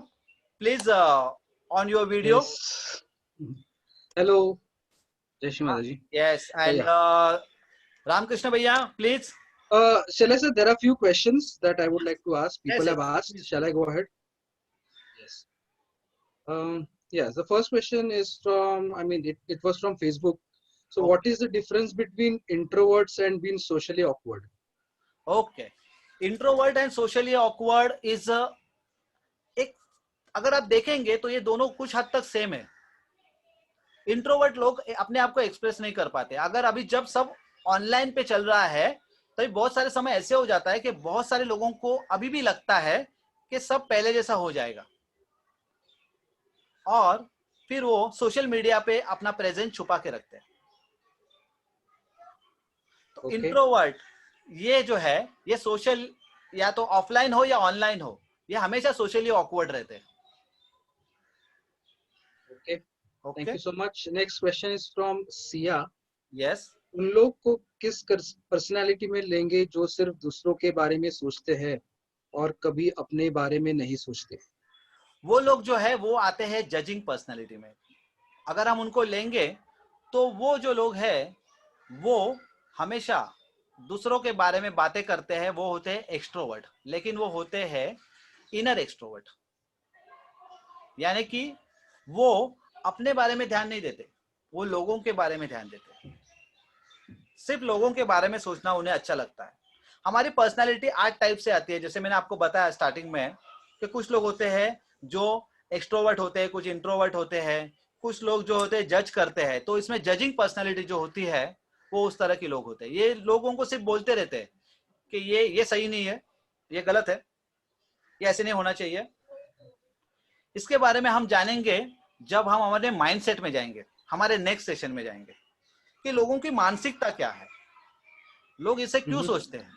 please on your video. Hello. जय श्री माता जी. Yes, and Ramkrishna Bhaiya, please. Shall I say there are few questions that I would like to ask. People Yes, have asked. please. Shall I go ahead? Yes. Yes. The first question is from. I mean, it was from Facebook. So, Okay. what is the difference between introverts and being socially awkward? Okay. Introvert and socially awkward is एक अगर आप देखेंगे तो ये दोनों कुछ हद तक सेम है. इंट्रोवर्ट लोग अपने आप को एक्सप्रेस नहीं कर पाते. अगर अभी जब सब ऑनलाइन पे चल रहा है तो बहुत सारे समय ऐसे हो जाता है कि बहुत सारे लोगों को अभी भी लगता है कि सब पहले जैसा हो जाएगा, और फिर वो सोशल मीडिया पे अपना प्रेजेंस छुपा के रखते हैं। तो Okay. इंट्रोवर्ट ये जो है, ये सोशल, या तो ऑफलाइन हो या ऑनलाइन हो, ये हमेशा सोशली ऑकवर्ड रहते हैं। Okay. Okay, Thank you so much. Next question is from Sia. Yes. उन लोग को किस पर्सनालिटी में लेंगे जो सिर्फ दूसरों के बारे में सोचते हैं और कभी अपने बारे में नहीं सोचते? वो लोग जो है वो आते हैं जजिंग पर्सनालिटी में। अगर हम उनको लेंगे तो वो जो लोग हैं वो हमेशा दूसरों के बारे में बातें करते हैं, वो होते हैं एक्सट्रोवर्ट, लेकिन वो होते हैं इनर एक्सट्रोवर्ट। यानी कि वो अपने बारे में ध्यान नहीं देते, वो लोगों के बारे में ध्यान देते हैं। सिर्फ लोगों के बारे में सोचना उन्हें अच्छा लगता है। हमारी पर्सनालिटी 8 टाइप से आती है, जैसे मैंने आपको बताया स्टार्टिंग में कि कुछ लोग होते हैं जो एक्सट्रोवर्ट होते हैं, कुछ इंट्रोवर्ट होते हैं, कुछ लोग जो होते हैं जज करते हैं। तो इसमें जजिंग पर्सनालिटी जो होती है वो उस तरह के लोग होते हैं। ये लोगों को सिर्फ बोलते रहते हैं कि ये सही नहीं है, ये गलत है, ये ऐसे नहीं होना चाहिए। इसके बारे में हम जानेंगे जब हम हमारे माइंडसेट में जाएंगे, हमारे नेक्स्ट सेशन में जाएंगे कि लोगों की मानसिकता क्या है, लोग इसे क्यों सोचते हैं।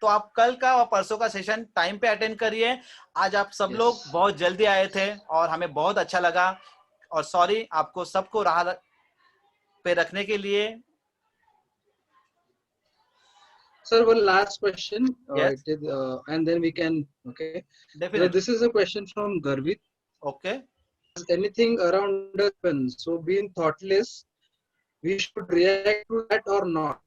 तो आप कल का और परसों का सेशन टाइम पे अटेंड करिए। आज आप सब लोग बहुत जल्दी आए थे और हमें बहुत अच्छा लगा, और सॉरी आपको सबको राह पे रखने के लिए। Sir, one last question. Yes. And then we can. Okay. So definitely. this is a question from Garvit. Okay, Has anything around us happened, so being thoughtless, we should react to that or not?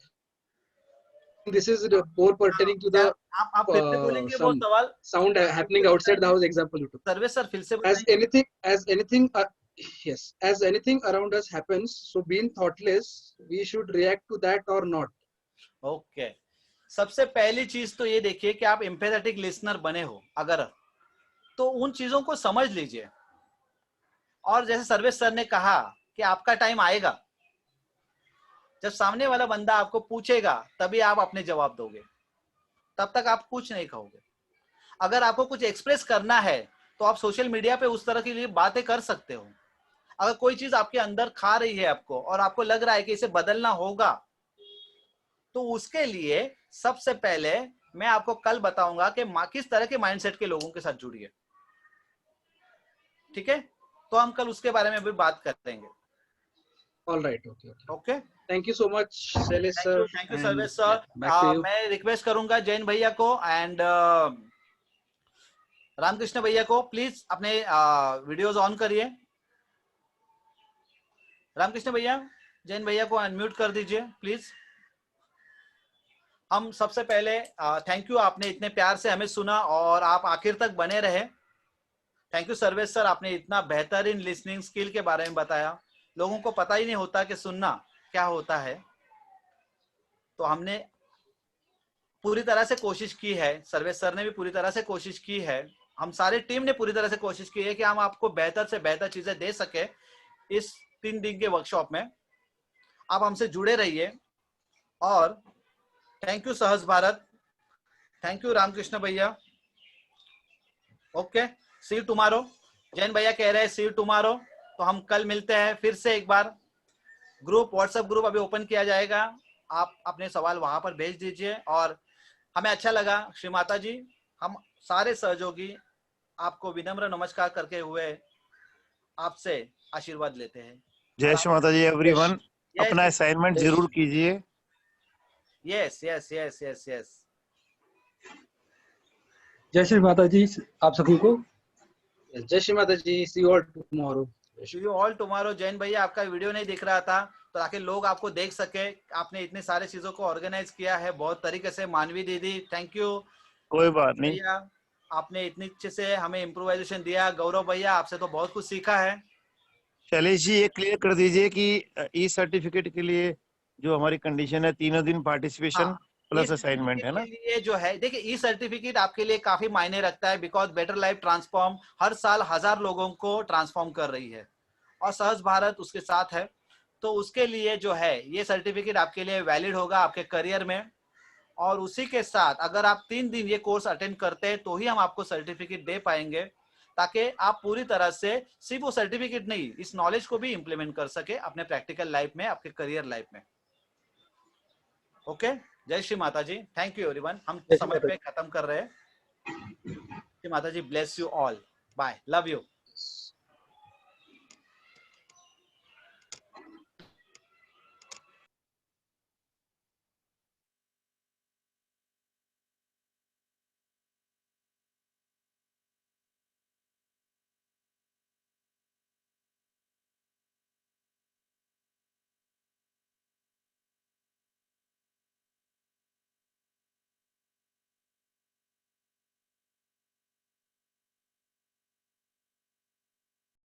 This is more pertaining to the आप फिर से बोलेंगे वो some सवाल? sound happening outside the house. Example you took. Survey sir फिर से As बताइए। anything, yes, as anything around us happens, so being thoughtless, we should react to that or not? Okay, सबसे पहली चीज तो ये देखिए कि आप एम्पैथेटिक लिसनर बने हो अगर, तो उन चीजों को समझ लीजिए। और जैसे सर्वेश सर ने कहा कि आपका टाइम आएगा, जब सामने वाला बंदा आपको पूछेगा तभी आप अपने जवाब दोगे, तब तक आप कुछ नहीं कहोगे। अगर आपको कुछ एक्सप्रेस करना है तो आप सोशल मीडिया पे उस तरह की लिए बातें कर सकते हो। अगर कोई चीज आपके अंदर खा रही है आपको और आपको लग रहा है कि इसे बदलना होगा, तो उसके लिए सबसे पहले मैं आपको कल बताऊंगा कि किस तरह के माइंडसेट के लोगों के साथ जुड़िए। ठीक है, तो हम कल उसके बारे में भी बात करेंगे। All right. Okay. Okay, Thank you so much, Shailesh sir. Thank you And Sarvesh sir. back to you. मैं रिक्वेस्ट करूंगा जैन भैया को एंड रामकृष्ण भैया को, प्लीज अपने वीडियोस ऑन करिए। रामकृष्ण भैया, जैन भैया को अनम्यूट कर दीजिए प्लीज। हम सबसे पहले थैंक यू, आपने इतने प्यार से हमें सुना और आप आखिर तक बने रहे। थैंक यू सर्वेश सर, आपने इतना बेहतरीन लिसनिंग स्किल के बारे में बताया। लोगों को पता ही नहीं होता कि सुनना क्या होता है। तो हमने पूरी तरह से कोशिश की है, सर्वेश सर ने भी पूरी तरह से कोशिश की है, हम सारी टीम ने पूरी तरह से कोशिश की है कि हम आपको बेहतर से बेहतर चीजें दे सके इस 3 दिन के वर्कशॉप में। आप हमसे जुड़े रहिए और थैंक यू सहज भारत, थैंक यू रामकृष्ण भैया। Okay, see you tomorrow. Jain भैया कह रहे हैं सी यू टुमारो, तो हम कल मिलते हैं फिर से एक बार। ग्रुप, व्हाट्सएप ग्रुप अभी ओपन किया जाएगा, आप अपने सवाल वहां पर भेज दीजिए। और हमें अच्छा लगा श्री माता जी, हम सारे सहयोगी आपको विनम्र नमस्कार करके हुए आपसे आशीर्वाद लेते हैं। जय श्री माता जी एवरीवन। अपना असाइनमेंट जरूर कीजिए। Yes yes yes yes yes. जय श्री माता जी आप सभी को। जय श्री माता जी, see you all tomorrow. See you all tomorrow। Jain भैया, आपका वीडियो नहीं दिख रहा था तो ताकि लोग आपको देख सके, आपने इतने सारे चीजों को ऑर्गेनाइज किया है बहुत तरीके से। मानवी दीदी थैंक यू। कोई बात नहीं भैया, आपने इतनी अच्छे से हमें इम्प्रोवाइजेशन दिया। गौरव भैया, आपसे तो बहुत कुछ सीखा है। शैलेश जी, ये क्लियर कर दीजिए कि ई सर्टिफिकेट के लिए जो हमारी कंडीशन है 3 दिन पार्टिसिपेशन प्लस असाइनमेंट है ना। ये जो है देखिए, ई सर्टिफिकेट आपके लिए काफी मायने रखता है, बिकॉज बेटर लाइफ ट्रांसफॉर्म हर साल 1000 लोगों को ट्रांसफॉर्म कर रही है और सहज भारत उसके साथ है। तो उसके लिए जो है ये सर्टिफिकेट आपके लिए वैलिड होगा आपके करियर में। और उसी के साथ अगर आप 3 दिन ये कोर्स अटेंड करते हैं तो ही हम आपको सर्टिफिकेट दे पाएंगे, ताकि आप पूरी तरह से सिर्फ वो सर्टिफिकेट नहीं, इस नॉलेज को भी इंप्लीमेंट कर सके अपने प्रैक्टिकल लाइफ में, आपके करियर लाइफ में। ओके, जय श्री माता जी। Thank you everyone. हम जय श्री समय माता पे खत्म कर रहे हैं। Shri Mata ji bless you all. Bye, love you.